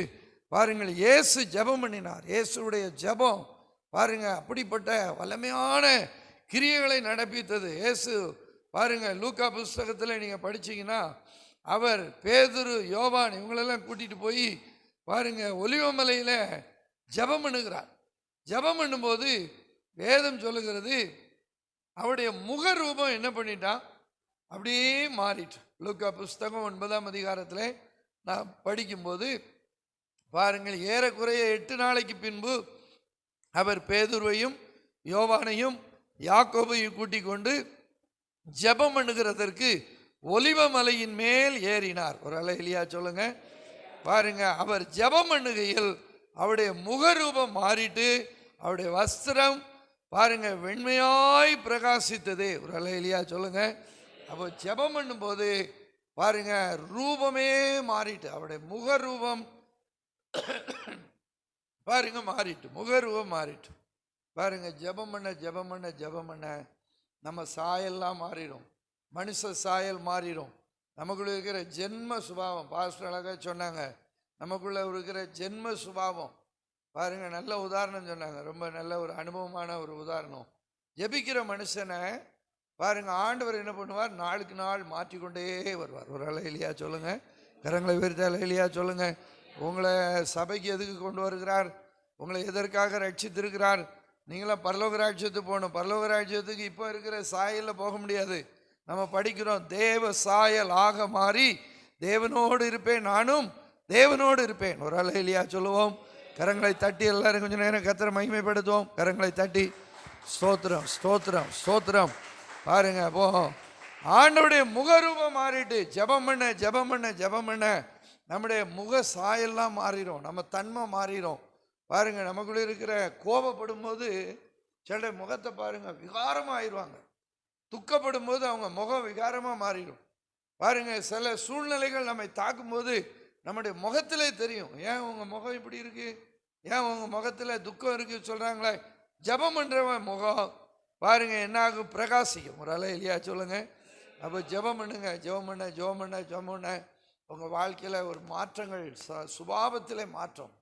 பாருங்கள், இயேசு ஜெபம் பண்ணினார். இயேசுடைய ஜெபம் பாருங்க அப்படிப்பட்ட வல்லமையான கிரியைகளை நடப்பித்தது இயேசு. பாருங்க, லூக்கா புஸ்தகத்தில் நீங்க படிச்சீங்கன்னா அவர் பேதுரு, யோவான் இவங்களெல்லாம் கூட்டிட்டு போய் பாருங்க ஒலிவமலையில ஜெபம் பண்ணுகிறார். ஜெபம் பண்ணும்போது வேதம் சொல்லுகிறது, அவருடைய முக ரூபம் என்ன பண்ணிட்டான், அப்படியே மாறிட்டு. லூக்கா புஸ்தகம் 9ஆம் அதிகாரத்தில் நான் படிக்கும்போது பாருங்கள், ஏறக்குறைய 8 நாளைக்கு பின்பு அவர் பேதுருவையும் யோவானையும் யாக்கோபையும் கூட்டிக் கொண்டு ஜெபம் பண்ணுகிறதற்கு ஒலிவமலையின் மேல் ஏறினார். ஒரு அலையிலியா சொல்லுங்க. பாருங்க, அவர் ஜெபம் பண்ணுகையில் அவருடைய முகரூபம் மாறிட்டு அவருடைய வஸ்திரம் பாருங்க வெண்மையாய் பிரகாசித்தது. ஒரு அலையிலியா சொல்லுங்க. அப்போ ஜெபம் பண்ணும்போது பாருங்க ரூபமே மாறிட்டு, அவருடைய முகரூபம் பாருங்க மாறிட்டு, முகரூபம் மாறிட்டு. பாருங்க, ஜெபம் பண்ண ஜெபம் பண்ண ஜெபம் பண்ண நம்ம சாயல்லாம் மாறிடும், மனுஷ சாயல் மாறிடும். நமக்குள்ள இருக்கிற ஜென்ம சுபாவம், பாஸ்டர் அழகாக சொன்னாங்க, நமக்குள்ள இருக்கிற ஜென்ம சுபாவம் பாருங்க. நல்ல உதாரணம் சொன்னாங்க, ரொம்ப நல்ல ஒரு அனுபவமான ஒரு உதாரணம். ஜெபிக்கிற மனுஷனை பாருங்க, ஆண்டவர் என்ன பண்ணுவார், நாளுக்கு நாள் மாற்றிக்கொண்டே வருவார். ஒரு அலையிலியா சொல்லுங்க, கரங்களை விரித்த அலையிலியா சொல்லுங்க. உங்களை சபைக்கு எதுக்கு கொண்டு வருகிறார், உங்களை எதற்காக ரட்சித்திருக்கிறார்? நீங்களாம் பரலோக ராஜ்யத்துக்கு போகணும். பரலோக ராஜ்யத்துக்கு இப்போ இருக்கிற சாயலில் போக முடியாது. நம்ம படிக்கிறோம், தேவ சாயல் ஆக மாறி தேவனோடு இருப்பேன், நானும் தேவனோடு இருப்பேன். ஒரு அலையிலியா சொல்லுவோம். கரங்களை தட்டி எல்லாரும் கொஞ்சம் நேரம் கர்த்தரை மகிமைப்படுத்துவோம். கரங்களை தட்டி ஸ்தோத்திரம் ஸ்தோத்திரம் ஸ்தோத்திரம். பாருங்க, அப்போ ஆண்டவருடைய முகரூபம் மாறிட்டு ஜெபம் பண்ண ஜெபம் பண்ண ஜெபம் பண்ண நம்முடைய முக சாயெல்லாம் மாறிடும், நம்ம தன்மை மாறிடும். பாருங்க, நமக்குள்ள இருக்கிற கோபப்படும் போது சில முகத்தை பாருங்க விகாரமாக ஆயிடுவாங்க. துக்கப்படும் போது அவங்க முகம் விகாரமாக மாறிடும். பாருங்க, சில சூழ்நிலைகள் நம்மை தாக்கும் போது நம்முடைய முகத்திலே தெரியும், ஏன் உங்கள் முகம் இப்படி இருக்கு, ஏன் உங்கள் முகத்தில் துக்கம் இருக்கு சொல்கிறாங்களே. ஜெபம் பண்ணுறவன் முகம் பாருங்க என்ன ஆகும், பிரகாசிக்கும். ஒரு அலை இல்லையா சொல்லுங்க. அப்போ ஜெபம் பண்ணுங்க, ஜெபம் பண்ண ஜெபம் பண்ண ஜெபம் பண்ண உங்கள் வாழ்க்கையில் ஒரு மாற்றங்கள், சுபாவத்திலே மாற்றம்,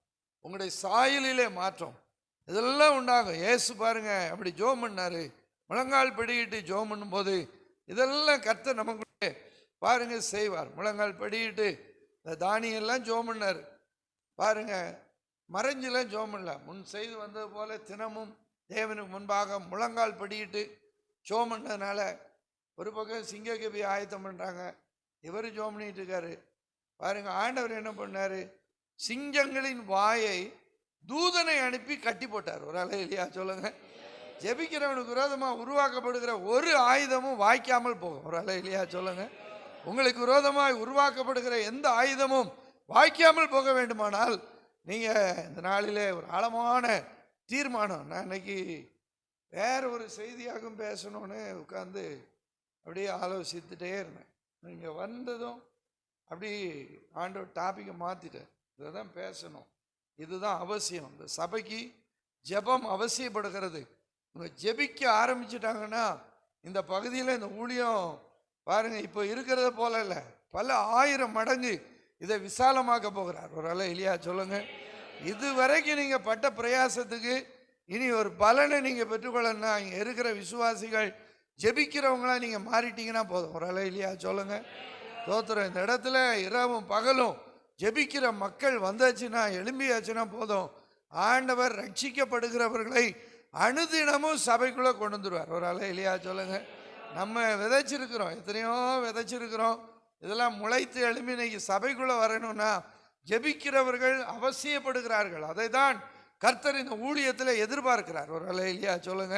உங்களுடைய சாயலிலே மாற்றம், இதெல்லாம் உண்டாகும். ஏசு பாருங்க அப்படி ஜெபம் பண்ணாரு, முழங்கால் படியிட்டு ஜெபம் பண்ணும்போது இதெல்லாம் கர்த்தர் நமக்கு பாருங்க செய்வார். முழங்கால் படியிட்டு இந்த தானியெல்லாம் ஜெபம் பண்ணார் பாருங்க, மறைஞ்செல்லாம் ஜெபம் பண்ணல, முன் செய்து வந்தது போல தினமும் தேவனுக்கு முன்பாக முழங்கால் படியிட்டு ஜெபம் பண்ணதுனால ஒரு பக்கம் சிங்கக்கபி ஆயத்தம் பண்ணுறாங்க, இவர் ஜெபம் பண்ணிட்டு இருக்காரு. பாருங்க, ஆண்டவர் என்ன பண்ணாரு, சிங்கங்களின் வாயை தூதனை அனுப்பி கட்டி போட்டார். ஒரு அலை இல்லையா சொல்லுங்க. ஜெபிக்கிறவனுக்கு விரோதமாக உருவாக்கப்படுகிற ஒரு ஆயுதமும் வாய்க்காமல் போகும். ஒரு அலை இல்லையா சொல்லுங்க. உங்களுக்கு விரோதமாக உருவாக்கப்படுகிற எந்த ஆயுதமும் வாய்க்காமல் போக வேண்டுமானால் நீங்கள் இந்த நாளிலே ஒரு ஆழமான தீர்மானம். நான் இன்னைக்கு வேற ஒரு செய்தியாகவும் பேசணும்னு உட்காந்து அப்படியே ஆலோசித்துட்டே இருந்தேன். நீங்கள் வந்ததும் அப்படி ஆண்டவர் டாப்பிக்கை மாற்றிட்டேன், இதை தான் பேசணும், இதுதான் அவசியம். இந்த சபைக்கு ஜெபம் அவசியப்படுகிறது. இவங்க ஜெபிக்க ஆரம்பிச்சிட்டாங்கன்னா இந்த பகுதியில் இந்த ஊழியம் பாருங்க இப்போ இருக்கிறத போல இல்லை, பல 1000 மடங்கு இதை விசாலமாக்க போகிறார். ஒரு அலை இல்லையா சொல்லுங்க. இது வரைக்கும் நீங்கள் பட்ட பிரயாசத்துக்கு இனி ஒரு பலனை நீங்கள் பெற்றுக்கொள்ளணும்னா இங்கே இருக்கிற விசுவாசிகள் ஜெபிக்கிறவங்களா நீங்கள் மாறிட்டீங்கன்னா போதும். ஒரு அலை இல்லையா சொல்லுங்க. தோத்திரம், இந்த இடத்துல இரவும் பகலும் ஜெபிக்கிற மக்கள் வந்தாச்சுன்னா, எழும்பியாச்சுன்னா போதும், ஆண்டவர் ரட்சிக்கப்படுகிறவர்களை அனுதினமும் சபைக்குள்ளே கொண்டு வந்துடுவார். ஒரு அலை இல்லையா சொல்லுங்க. நம்ம விதைச்சிருக்கிறோம், எத்தனையோ விதைச்சிருக்கிறோம், இதெல்லாம் முளைத்து எழும்பி இன்னைக்கு சபைக்குள்ளே வரணும்னா ஜெபிக்கிறவர்கள் அவசியப்படுகிறார்கள். அதை தான் கர்த்தர் இந்த ஊழியத்தில் எதிர்பார்க்கிறார். ஒரு அலை இல்லையா சொல்லுங்க.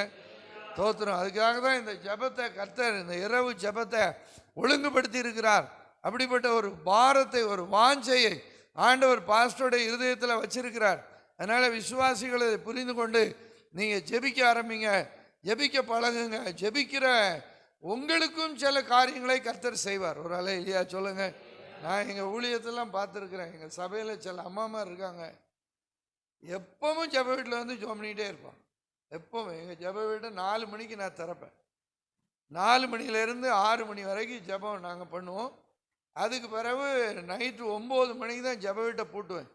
தோத்திரம், அதுக்காக தான் இந்த ஜெபத்தை கர்த்தர் இந்த இரவு ஜெபத்தை ஒழுங்குபடுத்தி இருக்கிறார். அப்படிப்பட்ட ஒரு பாரத்தை, ஒரு வாஞ்சையை ஆண்டவர் பாஸ்டருடைய இருதயத்தில் வச்சிருக்கிறார். அதனால் விசுவாசிகளை புரிந்து கொண்டு நீங்கள் ஜெபிக்க ஆரம்பிங்க, ஜெபிக்க பழகுங்க. ஜெபிக்கிற உங்களுக்கும் சில காரியங்களை கர்த்தர் செய்வார். ஒரு அலை இல்லையா சொல்லுங்க. நான் எங்கள் ஊழியத்தெல்லாம் பார்த்துருக்குறேன், எங்கள் சபையில் சில அம்மாமார் இருக்காங்க, எப்பவும் ஜெப வீட்டில் வந்து ஜெபம் பண்ணிகிட்டே இருப்பான். எப்பவும் எங்கள் ஜெப வீட்டை 4 மணிக்கு நான் திறப்பேன், 4 மணிலேருந்து 6 மணி வரைக்கும் ஜெபம் நாங்கள் பண்ணுவோம். அதுக்கு பிறகு நைட்டு 9 மணிக்கு தான் ஜெப வீட்டை பூட்டுவேன்.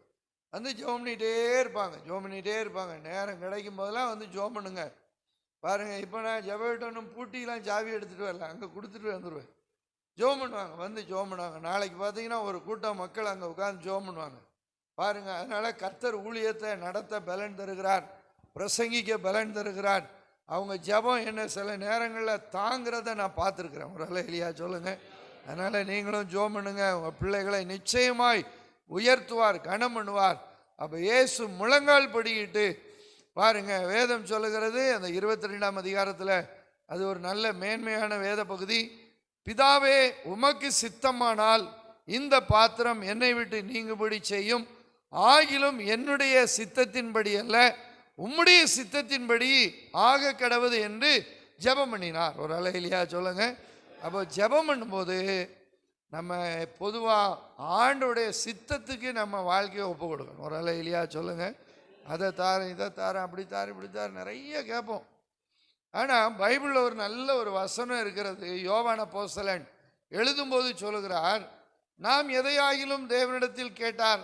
வந்து ஜெபம் பண்ணிகிட்டே இருப்பாங்க, ஜெபம் பண்ணிகிட்டே இருப்பாங்க. நேரம் கிடைக்கும் போதெல்லாம் வந்து ஜெபம் பண்ணுங்க. பாருங்கள், இப்போ நான் ஜெப வீட்டை ஒன்றும் பூட்டிலாம் சாவி எடுத்துகிட்டு வரல, அங்கே கொடுத்துட்டு வந்துடுவேன். ஜெபம் பண்ணுவாங்க, வந்து ஜெபம் பண்ணுவாங்க. நாளைக்கு பார்த்தீங்கன்னா ஒரு கூட்டம் மக்கள் அங்கே உட்காந்து ஜெபம் பண்ணுவாங்க. பாருங்கள், அதனால் கர்த்தர் ஊழியத்தை நடத்த பலன் தருகிறார், பிரசங்கிக்க பலன் தருகிறார். அவங்க ஜெபம் என்ன சில நேரங்களில் தாங்கிறத நான் பார்த்துருக்குறேன். ஒரு அலை இல்லையா சொல்லுங்கள். அதனால் நீங்களும் ஜெபம் பண்ணுங்க, உங்கள் பிள்ளைகளை நிச்சயமாய் உயர்த்துவார், கனம் பண்ணுவார். அப்போ இயேசு முழங்கால் படிக்கிட்டு பாருங்க, வேதம் சொல்லுகிறது அந்த 22ஆம் அதிகாரத்தில், அது ஒரு நல்ல மேன்மையான வேத பகுதி. பிதாவே, உமக்கு சித்தமானால் இந்த பாத்திரம் என்னை விட்டு நீங்கும்படி செய்யும், ஆகிலும் என்னுடைய சித்தத்தின்படி அல்ல உம்முடைய சித்தத்தின்படி ஆக கடவுது என்று ஜெபம் பண்ணினார். ஒரு அலை இல்லையா சொல்லுங்க. அப்போ ஜெபம் பண்ணும்போது நம்ம பொதுவாக ஆண்டோடைய சித்தத்துக்கு நம்ம வாழ்க்கையை ஒப்பு கொடுக்கணும். ஒரு அலை இல்லையா சொல்லுங்க. அதை தாரேன், இதை தாரேன், அப்படி தாரேன், இப்படி தாரேன், நிறைய கேட்போம். ஆனால் பைபிளில் ஒரு நல்ல ஒரு வசனம் இருக்கிறது. யோவான் அப்போஸ்தலன் எழுதும்போது சொல்லுகிறார், நாம் எதையாகிலும் தேவனிடத்தில் கேட்டார்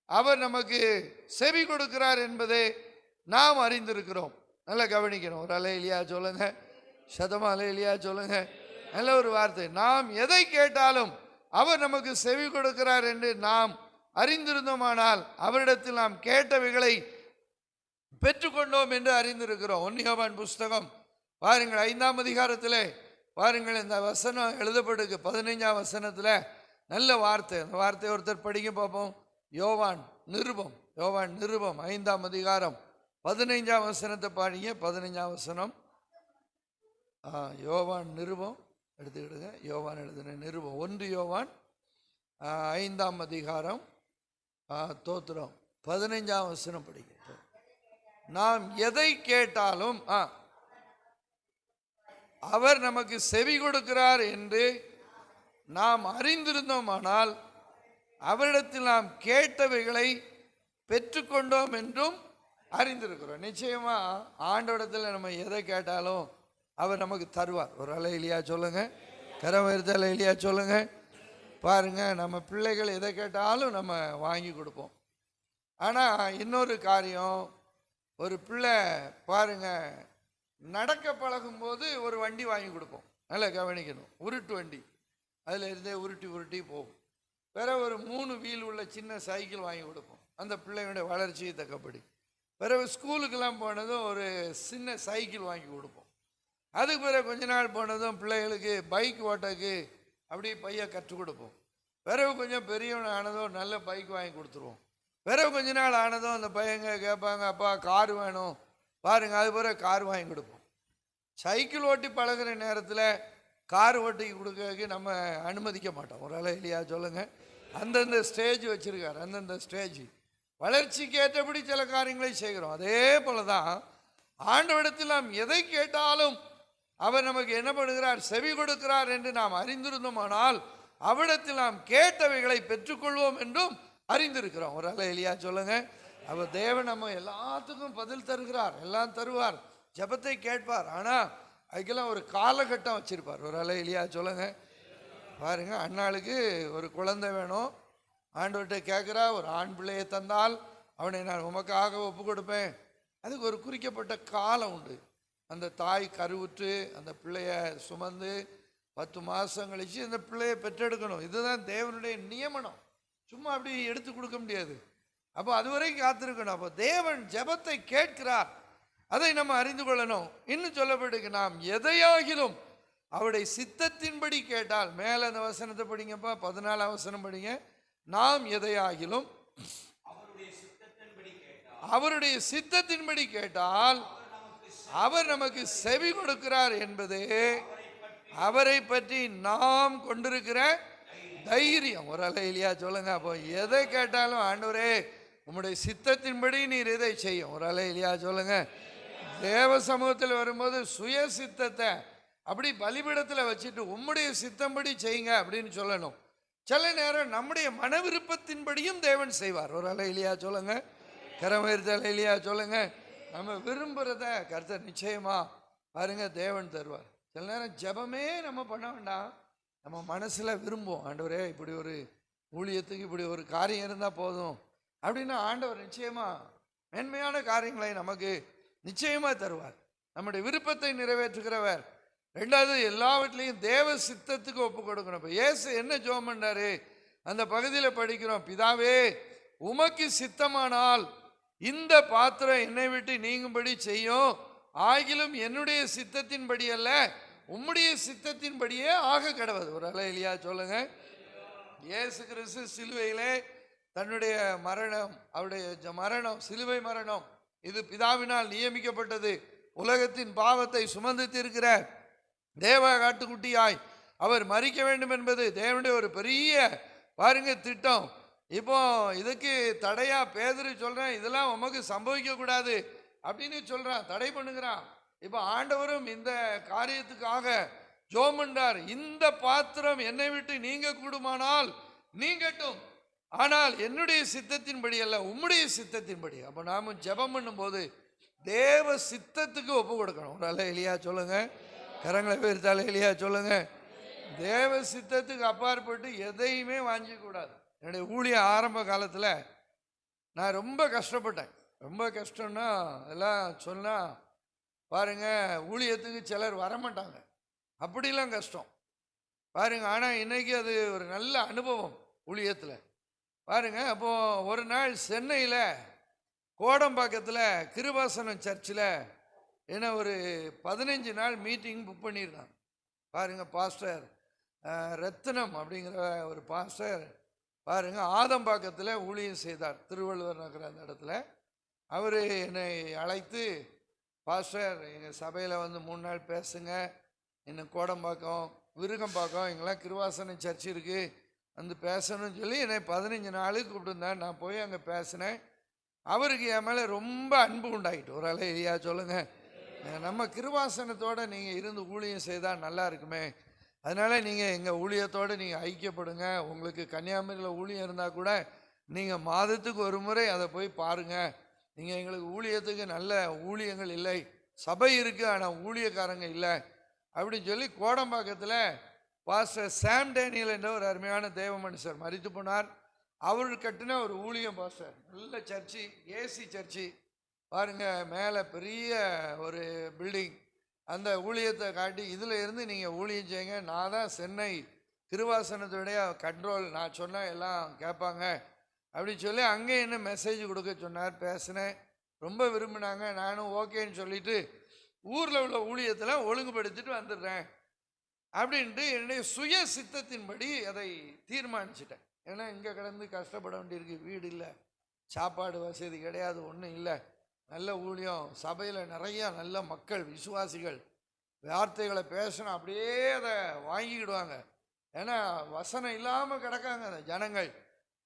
அவர் நமக்கு செவி கொடுக்கிறார் என்பதை நாம் அறிந்திருக்கிறோம். நல்லா கவனிக்கணும். ஒரு அலையிலியா சொல்லுங்க, சதமா அலையிலியா சொல்லுங்க. நல்ல ஒரு வார்த்தை. நாம் எதை கேட்டாலும் அவர் நமக்கு செவி கொடுக்கிறார் என்று நாம் அறிந்திருந்தோமானால் அவரிடத்தில் நாம் கேட்டவைகளை பெற்றுக்கொண்டோம் என்று அறிந்திருக்கிறோம். 1 யோவான் புஸ்தகம் பாருங்கள் 5ஆம் அதிகாரத்தில் பாருங்கள், இந்த வசனம் எழுதப்பட்டிருக்கு. 15ஆம் வசனத்தில் நல்ல வார்த்தை. அந்த வார்த்தையை ஒருத்தர் படிக்க பார்ப்போம். யோவான் நிருபம் 5ஆம் அதிகாரம் 15ஆம் வசனத்தை பாருங்க. 15ஆம் வசனம். யோவான் நிருபம் எடுத்துக்கிடுங்க. யோவான் எழுதின நிருபம் 1 யோவான் 5ஆம் அதிகாரம் தோத்திரம் 15ஆம் வசனம் படிக்க. நாம் எதை கேட்டாலும் அவர் நமக்கு செவி கொடுக்கிறார் என்று நாம் அறிந்திருந்தோமானால் அவரிடத்தில் நாம் கேட்டவைகளை பெற்றுக்கொண்டோம் என்றும் அறிந்திருக்கிறோம். நிச்சயமா ஆண்டவரிடத்தில் நம்ம எதை கேட்டாலும் அவர் நமக்கு தருவார். ஒரு அலையிலியா சொல்லுங்க, கரவருத்த அலையிலியா சொல்லுங்க. பாருங்க, நம்ம பிள்ளைகள் எதை கேட்டாலும் நம்ம வாங்கி கொடுப்போம். ஆனால் இன்னொரு காரியம், ஒரு பிள்ளை பாருங்க நடக்க பழகும்போது ஒரு வண்டி வாங்கி கொடுப்போம். நல்லா கவனிக்கணும். உருட்டு வண்டி, அதில் இருந்தே உருட்டி போகும். வேற ஒரு 3 வீல் உள்ள சின்ன சைக்கிள் வாங்கி கொடுப்போம், அந்த பிள்ளைகளுடைய வளர்ச்சியை தக்கப்படி. பிறகு ஸ்கூலுக்கெல்லாம் போனதும் ஒரு சின்ன சைக்கிள் வாங்கி கொடுப்போம். அதுக்கு பிறகு கொஞ்ச நாள் போனதும் பிள்ளைகளுக்கு பைக் ஓட்டக்கு அப்படியே பைய கற்றுக் கொடுப்போம். பிறகு கொஞ்சம் பெரியவன் ஆனதும் நல்ல பைக் வாங்கி கொடுத்துருவோம். பிறகு கொஞ்ச நாள் ஆனதும் அந்த பையங்க கேட்பாங்க, அப்பா கார் வேணும் பாருங்க, அது பிறகு கார் வாங்கி கொடுப்போம். சைக்கிள் ஓட்டி பழகிற நேரத்தில் கார் ஓட்டி கொடுக்க நம்ம அனுமதிக்க மாட்டோம். ஒரு அலையிலியா சொல்லுங்க. அந்தந்த ஸ்டேஜ் வச்சிருக்காரு, அந்தந்த ஸ்டேஜ் வளர்ச்சிக்கு ஏற்றபடி சில காரியங்களை செய்கிறோம். அதே போல தான் ஆண்டவரிடத்தில் நாம் எதை கேட்டாலும் அவர் நமக்கு என்ன பண்ணுகிறார், செவி கொடுக்கிறார் என்று நாம் அறிந்திருந்தோமானால் அவரிடத்தில் நாம் கேட்டவைகளை பெற்றுக்கொள்வோம் என்றும் அறிந்திருக்கிறோம். ஒரு அலையிலியா சொல்லுங்க. அவர் தேவன் நம்ம எல்லாத்துக்கும் பதில் தருகிறார், எல்லாம் தருவார், ஜெபத்தை கேட்பார். ஆனால் அதுக்கெல்லாம் ஒரு காலகட்டம் வச்சிருப்பார். ஒரு அலையிலியா சொல்லுங்க. பாருங்க, அண்ணாளுக்கு ஒரு குழந்தை வேணும், ஆண்டவர்கிட்ட கேட்குறா, ஒரு ஆண் பிள்ளையை தந்தால் அவனை நான் உமக்காக ஒப்பு கொடுப்பேன். அதுக்கு ஒரு குறிக்கப்பட்ட காலம் உண்டு. அந்த தாய் கருவுற்று அந்த பிள்ளைய சுமந்து 10 மாதம் கழிச்சு அந்த பிள்ளையை பெற்றெடுக்கணும். இதுதான் தேவனுடைய நியமனம். சும்மா அப்படி எடுத்து கொடுக்க முடியாது. அப்போ அதுவரைக்கும் காத்திருக்கணும். அப்போ தேவன் ஜெபத்தை கேட்கிறார், அதை நம்ம அறிந்து கொள்ளணும். இன்னும் சொல்லப்பட்டிருக்கு, நாம் எதையாகிலும் அவருடைய சித்தத்தின்படி கேட்டால். மேலே அந்த வசனத்தை படிங்கப்பா, 14ஆம் வசனம் படிங்க. நாம் எதையாகிலும் அவருடைய சித்தத்தின்படி கேட்டால் அவர் நமக்கு செவி கொடுக்கிறார் என்பது அவரை பற்றி நாம் கொண்டிருக்கிற தைரியம். ஒரு அலையிலியா சொல்லுங்க. அப்போ எதை கேட்டாலும் ஆண்டவரே உம்முடைய சித்தத்தின்படி நீர் எதை செய்யும். ஒரு அலையிலியா சொல்லுங்க. தேவ சமூகத்தில் வரும்போது சுய சித்தத்தை அப்படி பலிபீடத்தில் வச்சுட்டு உம்முடைய சித்தம்படி செய்யுங்க அப்படின்னு சொல்லணும். சில நேரம் நம்முடைய மன விருப்பத்தின்படியும் தேவன் செய்வார். ஒரு அலையிலியா சொல்லுங்க, கரமேறுத்த அலையிலியா சொல்லுங்க. நம்ம விரும்புகிறத கர்த்தர் நிச்சயமா பாருங்க தேவன் தருவார். சில நேரம் ஜெபமே நம்ம பண்ண வேண்டாம், நம்ம மனசில் விரும்புவோம், ஆண்டவரே இப்படி ஒரு ஊழியத்துக்கு இப்படி ஒரு காரியம் இருந்தால் போதும் அப்படின்னா ஆண்டவர் நிச்சயமா மேன்மையான காரியங்களை நமக்கு நிச்சயமாக தருவார். நம்முடைய விருப்பத்தை நிறைவேற்றுகிறவர். 2வது, எல்லாவற்றிலையும் தேவ சித்தத்துக்கு ஒப்பு கொடுக்கணும். இப்போ இயேசு என்ன ஜெபம் பண்ணாரு அந்த பகுதியில் படிக்கிறோம். பிதாவே உமக்கு சித்தமானால் இந்த பாத்திரம் என்னை விட்டு நீங்கும்படி செய்யும், ஆகிலும் என்னுடைய சித்தத்தின்படி அல்ல உம்முடைய சித்தத்தின்படியே ஆக கடவுது. ஒரு அலையிலியா சொல்லுங்க. இயேசு கிறிஸ்து சிலுவையிலே தன்னுடைய மரணம், அவருடைய மரணம், சிலுவை மரணம், இது பிதாவினால் நியமிக்கப்பட்டது. உலகத்தின் பாவத்தை சுமந்து தீர்க்கிற தேவ காட்டுக்குட்டியாய் அவர் மரிக்க வேண்டும் என்பது தேவனுடைய ஒரு பெரிய பாருங்க திட்டம். இப்போ இதுக்கு தடையா பேதுரு சொல்றேன், இதெல்லாம் உமக்கு சம்பவிக்க கூடாது அப்படின்னு சொல்றான், தடை பண்ணுகிறான். இப்போ ஆண்டவரும் இந்த காரியத்துக்காக ஜெபம் பண்றார். இந்த பாத்திரம் என்னை விட்டு நீங்க கூடுமானால் நீங்கட்டும், ஆனால் என்னுடைய சித்தத்தின்படி அல்ல உம்முடைய சித்தத்தின்படி. அப்போ நாம ஜெபம் பண்ணும்போது தேவ சித்தத்துக்கு ஒப்பு கொடுக்கணும். ஒரு அல்லேலூயா சொல்லுங்க. கரங்களை உயர்த்தி அல்லேலூயா சொல்லுங்க. தேவ சித்தத்துக்கு அப்பாற்பட்டு எதையுமே வாங்கிக்க கூடாது. என்னுடைய ஊழிய ஆரம்ப காலத்தில் நான் ரொம்ப கஷ்டப்பட்டேன். ரொம்ப கஷ்டம்னா எல்லாம் சொன்னால் பாருங்க, ஊழியத்துக்கு சிலர் வரமாட்டாங்க, அப்படிலாம் கஷ்டம் பாருங்க. ஆனால் இன்னைக்கு அது ஒரு நல்ல அனுபவம் ஊழியத்தில் பாருங்க. அப்போ ஒரு நாள் சென்னையில் கோடம்பாக்கத்தில் கிருபாசனம் சர்ச்சில் என்ன ஒரு 15 நாள் மீட்டிங் புக் பண்ணியிருந்தாங்க பாருங்க. பாஸ்டர் ரத்னம் அப்படிங்கிற ஒரு பாஸ்டர் பாருங்க ஆதம்பாக்கத்தில் ஊழியம் செய்தார், திருவள்ளுவர் நகர் அந்த இடத்துல. அவர் என்னை அழைத்து, பாஸ்டர் எங்கள் சபையில் வந்து 3 நாள் பேசுங்க, இன்னும் கோடம்பாக்கம் விருகம்பாக்கம் எங்கெல்லாம் கிருவாசனம் சர்ச் இருக்குது வந்து பேசணும்னு சொல்லி என்னை 15 நாளுக்கு கூப்பிட்டுருந்தேன். நான் போய் அங்கே பேசினேன். அவருக்கு என் மேலே ரொம்ப அன்பு உண்டாகிட்டு. ஒரு அல்லேலூயா சொல்லுங்கள். நம்ம கிருவாசனத்தோடு நீங்கள் இருந்து ஊழியம் செய்தால் நல்லா இருக்குமே, அதனால் நீங்கள் எங்கள் ஊழியத்தோடு நீங்கள் ஐக்கியப்படுங்க. உங்களுக்கு கன்னியாகுமரியில் ஊழியம் இருந்தால் கூட நீங்கள் மாதத்துக்கு ஒரு முறை அதை போய் பாருங்கள். நீங்கள் எங்களுக்கு ஊழியத்துக்கு நல்ல ஊழியங்கள் இல்லை, சபை இருக்குது ஆனால் ஊழியக்காரங்க இல்லை அப்படின்னு சொல்லி கோடம்பாக்கத்தில் பாஸ்டர் சாம் டேனியல் என்ற ஒரு அருமையான தேவ மனுஷர் மரித்து போனார். அவர் கட்டின ஒரு ஊழியம் பாஸ்டர், நல்ல சர்ச்சு, ஏசி சர்ச்சு பாருங்க, மேலே பெரிய ஒரு பில்டிங். அந்த ஊழியத்தை காட்டி இதில் இருந்து நீங்கள் ஊழியம் செய்யுங்க, நான் தான் சென்னை கிருவாசனத்துடைய கண்ட்ரோல், நான் சொன்னால் எல்லாம் கேட்பாங்க அப்படின்னு சொல்லி அங்கே என்ன மெசேஜ் கொடுக்க சொன்னார். பேசினேன், ரொம்ப விரும்பினாங்க. நானும் ஓகேன்னு சொல்லிட்டு ஊரில் உள்ள ஊழியத்தில் ஒழுங்குபடுத்திட்டு வந்துடுறேன் அப்படின்ட்டு என்னுடைய சுய சித்தத்தின்படி அதை தீர்மானிச்சிட்டேன். ஏன்னா இங்கே கிடந்து கஷ்டப்பட வேண்டியிருக்கு, வீடு இல்லை, சாப்பாடு வசதி கிடையாது, ஒன்றும் இல்லை. நல்ல ஊழியம், சபையில் நிறையா நல்ல மக்கள் விசுவாசிகள் வார்த்தைகளை பேசணும், அப்படியே அதை வாங்கிக்கிடுவாங்க. ஏன்னா வசனம் இல்லாமல் கிடக்காங்க அந்த ஜனங்கள்.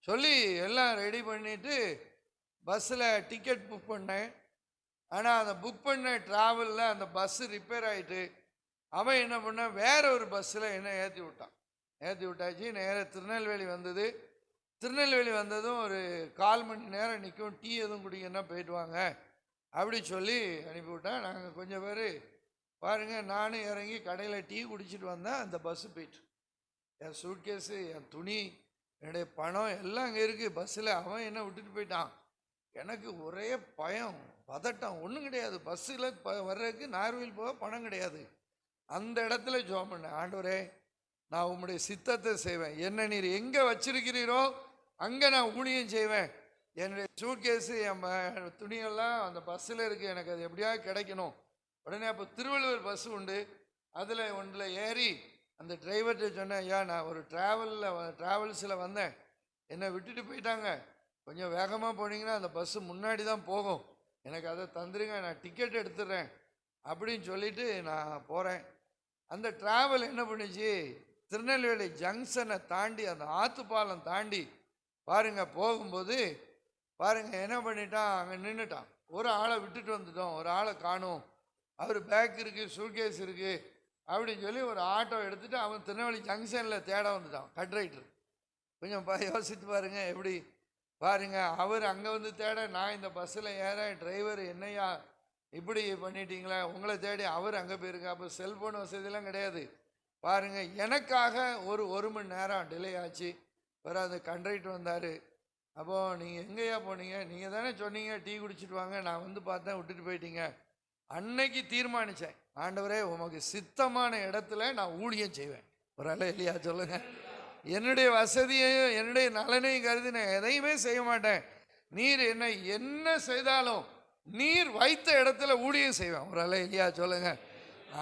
சொல்லி எல்லாம் ரெடி பண்ணிவிட்டு பஸ்ஸில் டிக்கெட் புக் பண்ணேன். ஆனால் அந்த புக் பண்ண ட்ராவலில் அந்த பஸ்ஸு ரிப்பேர் ஆகிட்டு அவன் என்ன பண்ணான், வேற ஒரு பஸ்ஸில் என்ன ஏற்றி விட்டான். ஏற்றி விட்டாச்சு. நேராக திருநெல்வேலி வந்தது. திருநெல்வேலி வந்ததும் ஒரு 1/4 மணி நேரம் நிற்கும், டீ எதுவும் குடிங்கன்னா போயிட்டு வாங்க அப்படி சொல்லி அனுப்பிவிட்டேன். நாங்கள் கொஞ்சம் பேர் பாருங்கள், நானும் இறங்கி கடையில் டீ குடிச்சிட்டு வந்தேன். அந்த பஸ்ஸு போயிட்டு என் சூட்கேஸு, என் துணி, என்னுடைய பணம் எல்லாம் அங்கே இருக்குது பஸ்ஸில். அவன் என்ன விட்டுட்டு போயிட்டான். எனக்கு ஒரே பயம், பதட்டம். ஒன்றும் கிடையாது, பஸ்ஸில் வர்றதுக்கு நார்வேல் போக பணம் கிடையாது. அந்த இடத்துல ஜெபம் பண்ணேன், ஆண்டவரே நான் உம்முடைய சித்தத்தை செய்வேன், என்னை நீர் எங்கே வச்சிருக்கிறீரோ அங்கே நான் ஊழியம் செய்வேன். என்னுடைய சூட்கேஸு, என் துணியெல்லாம் அந்த பஸ்ஸில் இருக்குது, எனக்கு அது எப்படியாவது கிடைக்கணும். உடனே அப்போ திருவள்ளுவர் பஸ்ஸு உண்டு, அதில் ஒன்றில் ஏறி அந்த டிரைவர்கிட்ட சொன்னேன், ஐயா நான் ஒரு ட்ராவல்ஸில் வந்தேன், என்னை விட்டுட்டு போயிட்டாங்க, கொஞ்சம் வேகமாக போனீங்கன்னா அந்த பஸ்ஸு முன்னாடி தான் போகும், எனக்கு அதை தந்துடுங்க, நான் டிக்கெட் எடுத்துடுறேன் அப்படின்னு சொல்லிவிட்டு நான் போகிறேன். அந்த ட்ராவல் என்ன பண்ணிச்சு, திருநெல்வேலி ஜங்ஷனை தாண்டி அந்த ஆற்றுப்பாலம் தாண்டி பாருங்கள் போகும்போது பாருங்கள் என்ன பண்ணிட்டான், அங்கே நின்றுட்டான். ஒரு ஆளை விட்டுட்டு வந்துட்டோம், ஒரு ஆளை காணும், அவர் பேக் இருக்குது, சூட்கேஸ் இருக்குது அப்படின்னு சொல்லி ஒரு ஆட்டோ எடுத்துகிட்டு அவன் திருநெல்வேலி ஜங்ஷனில் தேட வந்துட்டான். கட்ரைட்டர் கொஞ்சம் யோசித்து பாருங்கள் எப்படி பாருங்கள். அவர் அங்கே வந்து தேட, நான் இந்த பஸ்ஸில் ஏற, டிரைவர் என்னையா இப்படி பண்ணிட்டீங்களா, உங்களை தேடி அவர் அங்கே போயிருங்க. அப்போ செல்ஃபோன் வசதியெல்லாம் கிடையாது பாருங்கள். எனக்காக ஒரு மணி நேரம் டிலே ஆச்சு. வேறு அந்த கண்ட்ரைக்டர் வந்தார். அப்போது நீங்கள் எங்கேயா போனீங்க, நீங்கள் தானே சொன்னீங்க டீ குடிச்சிட்டு வாங்க, நான் வந்து பார்த்தேன் விட்டுட்டு போயிட்டீங்க. அன்னைக்கு தீர்மானித்தேன், ஆண்டவரே உமக்கு சித்தமான இடத்துல நான் ஊழியம் செய்வேன். ஒரு அல்லேலூயா சொல்லுங்கள். என்னுடைய வசதியையும் என்னுடைய நலனையும் கருதி நான் எதையுமே செய்ய மாட்டேன். நீர் என்னை என்ன செய்தாலும் நீர் வைத்த இடத்துல ஊழியம் செய்வேன். ஒரு அல்லேலூயா சொல்லுங்கள்.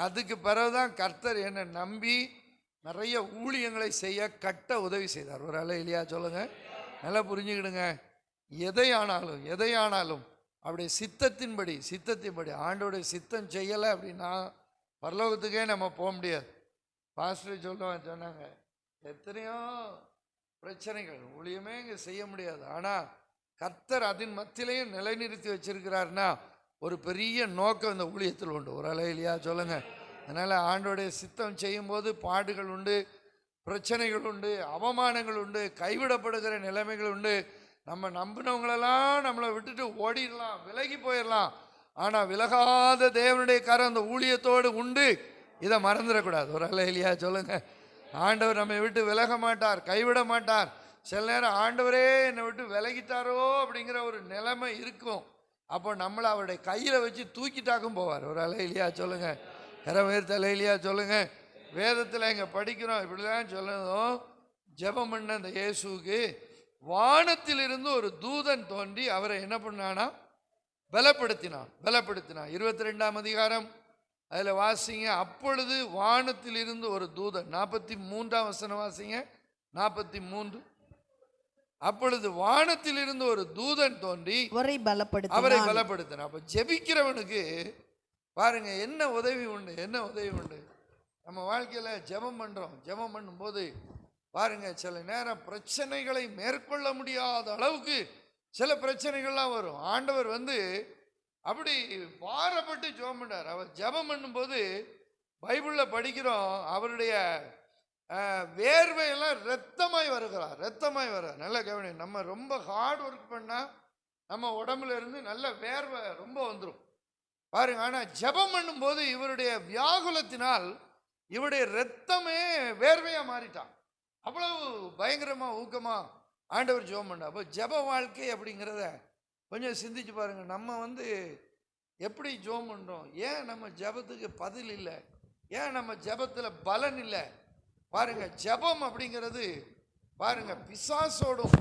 அதுக்கு பிறகுதான் கர்த்தர் என்னை நம்பி நிறைய ஊழியங்களை செய்ய கட்ட உதவி செய்தார். ஒரு அல்லேலூயா சொல்லுங்கள். நல்லா புரிஞ்சுக்கிடுங்க. எதையானாலும் அப்படியே சித்தத்தின்படி ஆண்டோடைய சித்தம் செய்யலை அப்படின்னா பரலோகத்துக்கே நம்ம போக முடியாது. பாஸ்டர் சொன்னாங்க, எத்தனையோ பிரச்சனைகள், ஊழியமே இங்கே செய்ய முடியாது, ஆனால் கர்த்தர் அதன் மத்தியிலையும் நிலைநிறுத்தி வச்சிருக்கிறாருன்னா ஒரு பெரிய நோக்கம் இந்த ஊழியத்தில் உண்டு. ஒரு அல்லேலூயா சொல்லுங்கள். அதனால் ஆண்டோடைய சித்தம் செய்யும்போது பாடுகள் உண்டு, பிரச்சனைகள் உண்டு, அவமானங்கள் உண்டு, கைவிடப்படுகிற நிலைமைகள் உண்டு. நம்ம நம்பினவங்களெல்லாம் நம்மளை விட்டுட்டு ஓடிடலாம், விலகி போயிடலாம். ஆனா விலகாத தேவனுடைய கரம் அந்த ஊழியத்தோடு உண்டு. இதை மறந்துடக்கூடாது. ஒரு அல்லேலூயா சொல்லுங்க. ஆண்டவர் நம்மை விட்டு விலக மாட்டார், கைவிட மாட்டார். சில நேரம் ஆண்டவரே என்னை விட்டு விலகிட்டாரோ அப்படிங்கிற ஒரு நிலைமை இருக்கும். அப்போ நம்மளை அவருடைய கையில வச்சு தூக்கிட்டாக்கும் போவார். ஒரு அல்லேலூயா சொல்லுங்க. கரவேர்த்த அல்லேலூயா சொல்லுங்க. வேதத்தில் இங்க படிக்கிறோம், இப்படிதான் சொல்லணும். ஜெபம் பண்ண அந்த இயேசுவுக்கு வானத்திலிருந்து ஒரு தூதன் தோன்றி அவரை என்ன பண்ணானா? பலப்படுத்தினான். 22ஆம் அதிகாரம் அதுல வாசிங்க. அப்பொழுது வானத்திலிருந்து ஒரு தூதன், 43ஆம் வசனம் வாசிங்க. 43. அப்பொழுது வானத்திலிருந்து ஒரு தூதன் தோன்றி அவரை பலப்படுத்தினான். அப்ப ஜெபிக்கிறவனுக்கு பாருங்க என்ன உதவி உண்டு, என்ன உதவி உண்டு. நம்ம வாழ்க்கையில ஜெபம் பண்றோம். ஜெபம் பண்ணும்போது பாருங்க சில நேரம் பிரச்சனைகளை மேற்கொள்ள முடியாத அளவுக்கு சில பிரச்சனைகள்லாம் வரும். ஆண்டவர் அப்படி பாரப்பட்டு ஜெபம் பண்ணார். அவர் ஜெபம் பண்ணும்போது பைபிள்ல படிக்கிறோம், அவருடைய வேர்வையெல்லாம் ரத்தமாய் வருகிறார், ரத்தமாய் வர்றார். நல்ல கவனி. நம்ம ரொம்ப ஹார்ட் ஒர்க் பண்ணா நம்ம உடம்புல இருந்து நல்ல வேர்வை ரொம்ப வந்துடும் பாருங்க. ஆனா ஜெபம் பண்ணும்போது இவருடைய வியாகுலத்தினால் இவருடைய ரத்தமே வேர்வையா மாறிட்டான். அவ்வளவு பயங்கரமா ஊக்கமா ஆண்டவர் ஜெபம் பண்ண. அப்போ ஜெப வாழ்க்கை அப்படிங்கிறத கொஞ்சம் சிந்திச்சு பாருங்க. நம்ம எப்படி ஜெபம் பண்றோம்? ஏன் நம்ம ஜெபத்துக்கு பதில் இல்லை? ஏன் நம்ம ஜெபத்துல பலன் இல்லை? பாருங்க ஜெபம் அப்படிங்கிறது பாருங்க பிசாசோடும்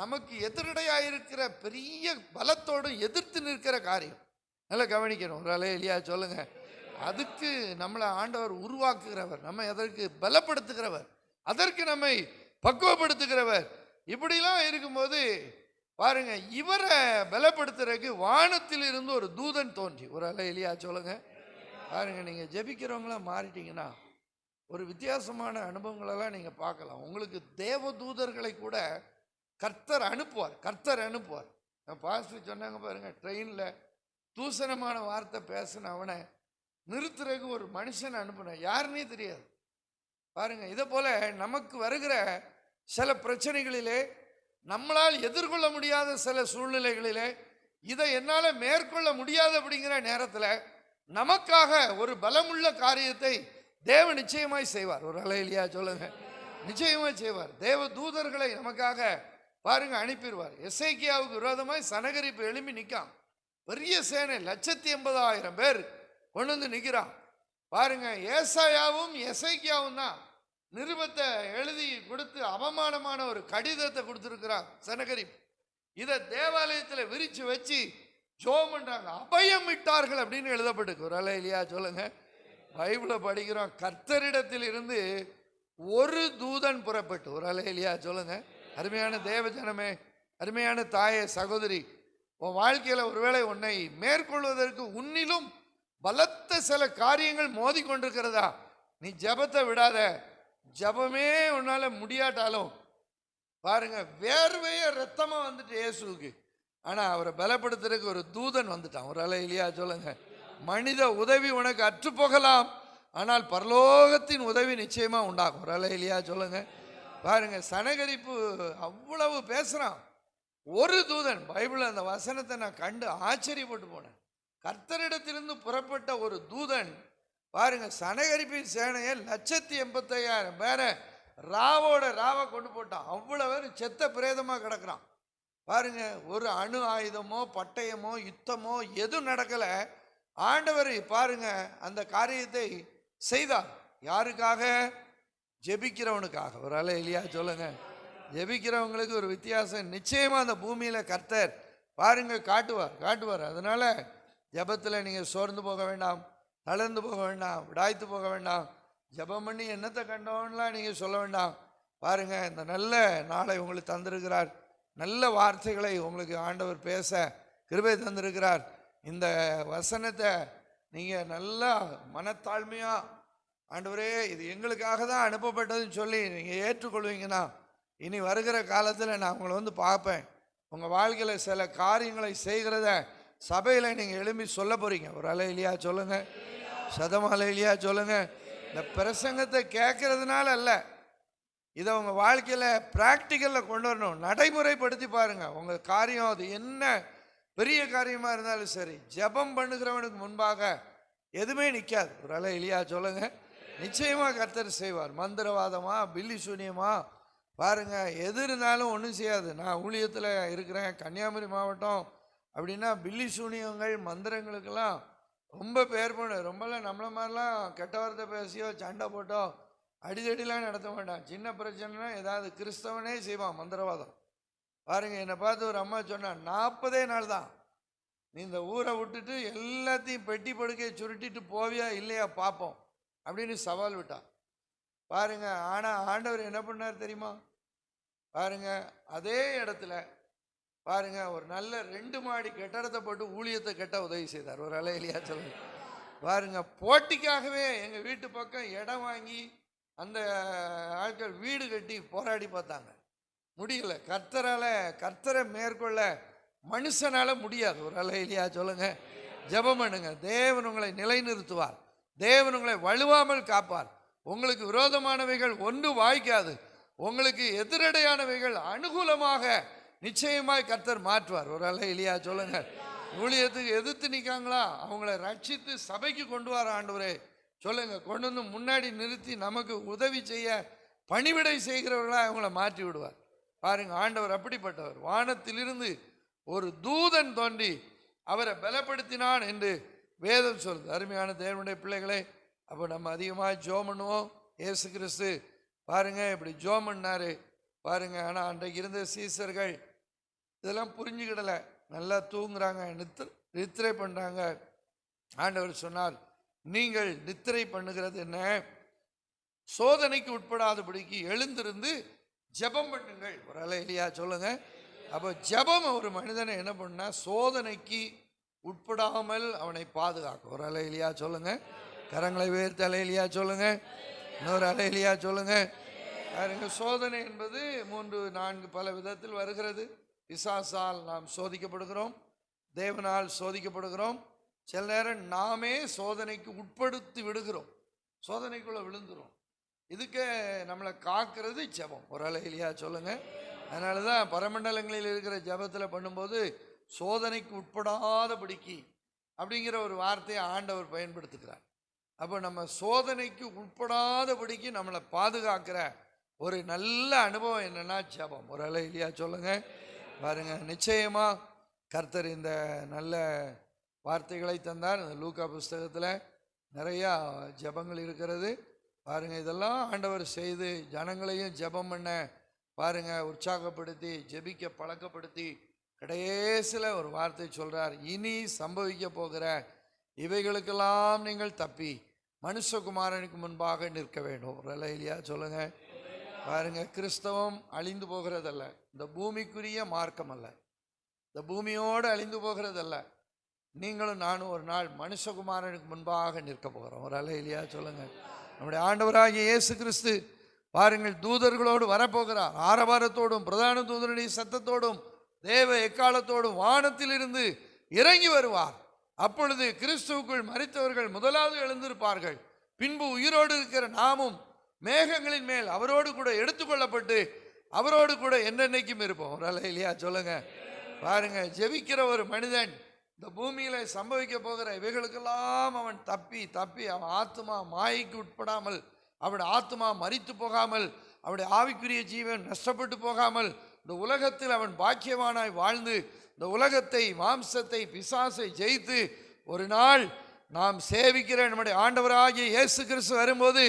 நமக்கு எதிரடையாயிருக்கிற பெரிய பலத்தோடும் எதிர்த்து நிற்கிற காரியம். நல்லா கவனிக்கணும். ஒரு அல்லேலூயா சொல்லுங்க. அதுக்கு நம்மளை ஆண்டவர் உருவாக்குகிறவர், நம்ம எதற்கு பலப்படுத்துகிறவர், அதற்கு நம்மை பக்குவப்படுத்துகிறவர். இப்படிலாம் இருக்கும்போது பாருங்க இவரை பலப்படுத்துறதுக்கு வானத்தில் இருந்து ஒரு தூதன் தோன்றி. ஒரு அல்லேலூயா சொல்லுங்க. பாருங்க நீங்க ஜெபிக்கிறவங்களாம் மாறிட்டீங்கன்னா ஒரு வித்தியாசமான அனுபவங்களெல்லாம் நீங்க பார்க்கலாம். உங்களுக்கு தேவ தூதர்களை கூட கர்த்தர் அனுப்புவார், கர்த்தர் அனுப்புவார். பாஸ்டர் சொன்னாங்க பாருங்க, ட்ரெயின்ல தூசணமான வார்த்தை பேசின அவனை நிறுத்துறதுக்கு ஒரு மனுஷன் அனுப்புன, யாருன்னே தெரியாது. பாருங்க இதை போல நமக்கு வருகிற சில பிரச்சனைகளிலே, நம்மளால் எதிர்கொள்ள முடியாத சில சூழ்நிலைகளிலே, இதை என்னால் மேற்கொள்ள முடியாது அப்படிங்கிற நேரத்தில் நமக்காக ஒரு பலமுள்ள காரியத்தை தேவன் நிச்சயமாய் செய்வார். ஒரு அல்லேலூயா சொல்லுங்க. நிச்சயமாய் செய்வார். தேவ தூதர்களை நமக்காக பாருங்க அனுப்பிடுவார். எசேக்கியாவுக்கு விரோதமாய் சனகரிப்பு எழும்பி நிற்கான். பெரிய சேனை 180,000 பேர் கொண்டு வந்து நிற்கிறான். பாருங்க ஏசாயாவும் எசேக்கியாவும் தான் நிருபத்தை எழுதி கொடுத்து அவமானமான ஒரு கடிதத்தை கொடுத்துருக்கிறான் சனகரிப்பு. இதை தேவாலயத்தில் விரிச்சு வச்சு ஜெபம் பண்றாங்க. அபயம் விட்டார்கள் அப்படின்னு எழுதப்பட்டிருக்கு. ஒரு அல்லேலூயா சொல்லுங்க. பைபிளை படிக்கிறோம், கர்த்தரிடத்தில் இருந்து ஒரு தூதன் புறப்பட்டு. ஒரு அல்லேலூயா சொல்லுங்க. அருமையான தேவ ஜனமே, அருமையான தாயே, சகோதரி, உன் வாழ்க்கையில ஒருவேளை உன்னை மேற்கொள்வதற்கு உன்னிலும் பலத்த சில காரியங்கள் மோதி கொண்டிருக்கிறதா? நீ ஜெபத்தை விடாத. ஜெபமே உன்னால முடியாட்டாலும் பாருங்க வேர்வைய ரத்தமா வந்துட்டு இயேசுவுக்கு. ஆனா அவரை பலப்படுத்துறதுக்கு ஒரு தூதன் வந்துட்டான். ஒரு அல்லேலூயா சொல்லுங்க. மனித உதவி உனக்கு அற்று போகலாம், ஆனால் பரலோகத்தின் உதவி நிச்சயமா உண்டாகும். ஒரு அல்லேலூயா சொல்லுங்க. பாருங்க சனகரிப்பு அவ்வளவு பேசுறான். ஒரு தூதன், பைபிள் அந்த வசனத்தை நான் கண்டு ஆச்சரியப்பட்டு போனேன். கர்த்தரிடத்திலிருந்து புறப்பட்ட ஒரு தூதன் பாருங்க சனகரிப்பின் சேனையை 185,000 பேரை ராவோட ராவா கொண்டு போட்டான். அவ்வளவு பேர் செத்த பிரேதமா கிடக்குறான். பாருங்க ஒரு அணு ஆயுதமோ பட்டயமோ யுத்தமோ எதுவும் நடக்கல. ஆண்டவர் பாருங்க அந்த காரியத்தை செய்தார். யாருக்காக? ஜெபிக்கிறவனுக்காக. ஒரு அல்லேலூயா சொல்லுங்க. ஜெபிக்கிறவங்களுக்கு ஒரு வித்தியாசம் நிச்சயமா அந்த பூமியில கர்த்தர் பாருங்க காட்டுவார். அதனால ஜெபத்தில் நீங்க சோர்ந்து போக வேண்டாம், தளர்ந்து போக வேண்டாம், விடாய்த்து போக வேண்டாம். ஜெபம் பண்ணி என்னத்தை கண்டோம்லாம் நீங்க சொல்ல வேண்டாம். பாருங்க இந்த நல்ல நாளை உங்களுக்கு தந்திருக்கிறார். நல்ல வார்த்தைகளை உங்களுக்கு ஆண்டவர் பேச கிருபை தந்திருக்கிறார். இந்த வசனத்தை நீங்க நல்லா மனத்தாழ்மையா, ஆண்டவரே இது எங்களுக்காக தான் அனுப்பப்பட்டதுன்னு சொல்லி நீங்க ஏற்றுக்கொள்வீங்கன்னா இனி வருகிற காலத்தில் நான் உங்களை பார்ப்பேன். உங்கள் வாழ்க்கையில் சில காரியங்களை செய்கிறத சபையில் நீங்கள் எழுப்பி சொல்ல போகிறீங்க. ஒரு அல்லேலூயா சொல்லுங்க. சதம் அல்லேலூயா சொல்லுங்க. இந்த பிரசங்கத்தை கேட்கறதுனால அல்ல, இதை உங்கள் வாழ்க்கையில் ப்ராக்டிக்கலில் கொண்டு வரணும். நடைமுறைப்படுத்தி பாருங்கள். உங்கள் காரியம் அது என்ன பெரிய காரியமா இருந்தாலும் சரி, ஜெபம் பண்ணுகிறவனுக்கு முன்பாக எதுவுமே நிற்காது. ஒரு அல்லேலூயா சொல்லுங்க. நிச்சயமா கர்த்தர் செய்வார். மந்திரவாதமா, பில்லி சூனியமா, பாருங்க எது இருந்தாலும் ஒன்றும் செய்யாது. நான் ஊழியத்தில் இருக்கிறேன், கன்னியாகுமரி மாவட்டம் அப்படின்னா பில்லி சூனியங்கள் மந்திரங்களுக்கெல்லாம் ரொம்ப பேர் பண்ண, ரொம்பலாம் நம்மள மாதிரிலாம் கெட்ட வார்த்தை பேசியோ சண்டை போட்டோ அடிதடிலாம் நடத்த மாட்டான். சின்ன பிரச்சனைனா ஏதாவது கிறிஸ்தவனே செய்வான் மந்திரவாதம். பாருங்க, என்னை பார்த்து ஒரு அம்மா சொன்னா, 40 நாள் தான் நீ இந்த ஊரை விட்டுட்டு எல்லாத்தையும் பெட்டி படுக்கையை சுருட்டிட்டு போவியா இல்லையா பார்ப்போம் அப்படின்னு சவால் விட்டான். பாருங்க, ஆனால் ஆண்டவர் என்ன பண்ணார் தெரியுமா? பாருங்க, அதே இடத்துல பாருங்க ஒரு நல்ல 2 மாடி கட்டடத்தை போட்டு ஊழியத்தை கட்ட உதவி செய்தார். ஒரு அல்லேலூயா சொல்லுங்க. பாருங்க, போட்டிக்காகவே எங்கள் வீட்டு பக்கம் இடம் வாங்கி அந்த ஆட்கள் வீடு கட்டி போராடி பார்த்தாங்க, முடியல. கர்த்தரை மேற்கொள்ள மனுஷனால முடியாது. ஒரு அல்லேலூயா சொல்லுங்க. ஜெபம் பண்ணுங்க, தேவன் உங்களை நிலைநிறுத்துவார், தேவன் உங்களை வலுவாமல் காப்பார். உங்களுக்கு விரோதமானவைகள் ஒன்று வாய்க்காது, உங்களுக்கு எதிரடையானவைகள் அனுகூலமாக நிச்சயமாய் கர்த்தர் மாற்றுவார். ஒரு அல்லேலூயா சொல்லுங்க. ஊழியத்துக்கு எதிர்த்து நிற்காங்களா, அவங்கள ரட்சித்து சபைக்கு கொண்டு வர ஆண்டவரே சொல்லுங்க, கொண்டு வந்து முன்னாடி நிறுத்தி நமக்கு உதவி செய்ய பணிவிடை செய்கிறவர்களா அவங்கள மாற்றி விடுவார். பாருங்க, ஆண்டவர் அப்படிப்பட்டவர். வானத்திலிருந்து ஒரு தூதன் தோன்றி அவரை பலப்படுத்தினான் என்று வேதம் சொல்லுது. அருமையான தேவனுடைய பிள்ளைகளே, அப்போ நம்ம அதிகமாக ஜெபம் பண்ணுவோம். இயேசு கிறிஸ்து பாருங்க இப்படி ஜெபம் பண்ணாரு பாருங்க. ஆனால் அன்றைக்கு இருந்த சீசர்கள் இதெல்லாம் புரிஞ்சுக்கிடலை, நல்லா தூங்குறாங்க, நித்திரை பண்ணுறாங்க. ஆண்டவர் சொன்னார், நீங்கள் நித்திரை பண்ணுகிறது என்ன? சோதனைக்கு உட்படாதபடிக்கு எழுந்திருந்து ஜெபம் பண்ணுங்கள். ஒரு அல்லேலூயா சொல்லுங்க. அப்போ ஜெபம் ஒரு மனிதனை என்ன பண்ணா, சோதனைக்கு உட்படாமல் அவனை பாதுகாக்கும். ஒரு அல்லேலூயா சொல்லுங்க. கரங்களை உயர்த்தி அல்லேலூயா சொல்லுங்க. இன்னொரு அல்லேலூயா சொல்லுங்க. பாருங்க, சோதனை என்பது 3, 4 பல விதத்தில் வருகிறது. பிசாசால் நாம் சோதிக்கப்படுகிறோம், தேவனால் சோதிக்கப்படுகிறோம், சில நேரம் நாமே சோதனைக்கு உட்படுத்தி விடுகிறோம், சோதனைக்குள்ள விழுந்துரும். இதுக்கு நம்மளை காக்கிறது ஜெபம். ஒரு அல்லேலூயா சொல்லுங்க. அதனால தான் பரமண்டலங்களில் இருக்கிற ஜெபத்தில் பண்ணும்போது சோதனைக்கு உட்படாதபடிக்கு அப்படிங்கிற ஒரு வார்த்தையை ஆண்டவர் பயன்படுத்துகிறார். அப்போ நம்ம சோதனைக்கு உட்படாதபடிக்கு நம்மளை பாதுகாக்கிற ஒரு நல்ல அனுபவம் என்னன்னா ஜெபம். ஒரு அல்லேலூயா சொல்லுங்க. பாருங்க, நிச்சயமா கர்த்தர் இந்த நல்ல வார்த்தைகளை தந்தார். இந்த லூக்கா புஸ்தகத்தில் நிறையா ஜெபங்கள் இருக்கிறது. பாருங்க, இதெல்லாம் ஆண்டவர் செய்து ஜனங்களையும் ஜெபம் பண்ண பாருங்க உற்சாகப்படுத்தி ஜெபிக்க பழக்கப்படுத்தி கடைசியில் ஒரு வார்த்தை சொல்றார், இனி சம்பவிக்க போகிற இவைகளுக்கெல்லாம் நீங்கள் தப்பி மனுஷகுமாரனுக்கு முன்பாக நிற்க வேண்டும். ஒரு அல்லேலூயா சொல்லுங்க. பாருங்க, கிறிஸ்தவம் அழிந்து போகிறதல்ல, இந்த பூமிக்குரிய மார்க்கம் அல்ல, இந்த பூமியோடு அழிந்து போகிறதல்ல. நீங்களும் நானும் ஒரு நாள் மனுஷகுமாரனுக்கு முன்பாக நிற்க போகிறோம். ஒரு அல்லேலூயா சொல்லுங்க. நம்முடைய ஆண்டவராகிய இயேசு கிறிஸ்து பாருங்கள் தூதர்களோடு வரப்போகிறார். ஆரவாரத்தோடும் பிரதான தூதனுடைய சத்தத்தோடும் தேவ எக்காலத்தோடும் வானத்திலிருந்து இறங்கி வருவார். அப்பொழுது கிறிஸ்துவுக்குள் மரித்தவர்கள் முதலாவது எழுந்திருப்பார்கள். பின்பு உயிரோடு இருக்கிற நாமும் மேகங்களின் மேல் அவரோடு கூட எடுத்துக்கொள்ளப்பட்டு அவரோடு கூட என்னென்னைக்கும் இருப்போம். ஒரு அல்லேலூயா சொல்லுங்க. பாருங்க, ஜெபிக்கிற ஒரு மனிதன் இந்த பூமியில சம்பவிக்க போகிற இவைகளுக்கெல்லாம் அவன் தப்பி அவன் ஆத்மா மாயைக்கு உட்படாமல், அவனுடைய ஆத்மா மரித்து போகாமல், அவனுடைய ஆவிக்குரிய ஜீவன் நஷ்டப்பட்டு போகாமல் இந்த உலகத்தில் அவன் பாக்கியவானாய் வாழ்ந்து இந்த உலகத்தை, மாம்சத்தை, பிசாசை ஜெயித்து ஒரு நாள் நாம் சேவிக்கிற நம்முடைய ஆண்டவராகிய இயேசு கிறிஸ்து வரும்போது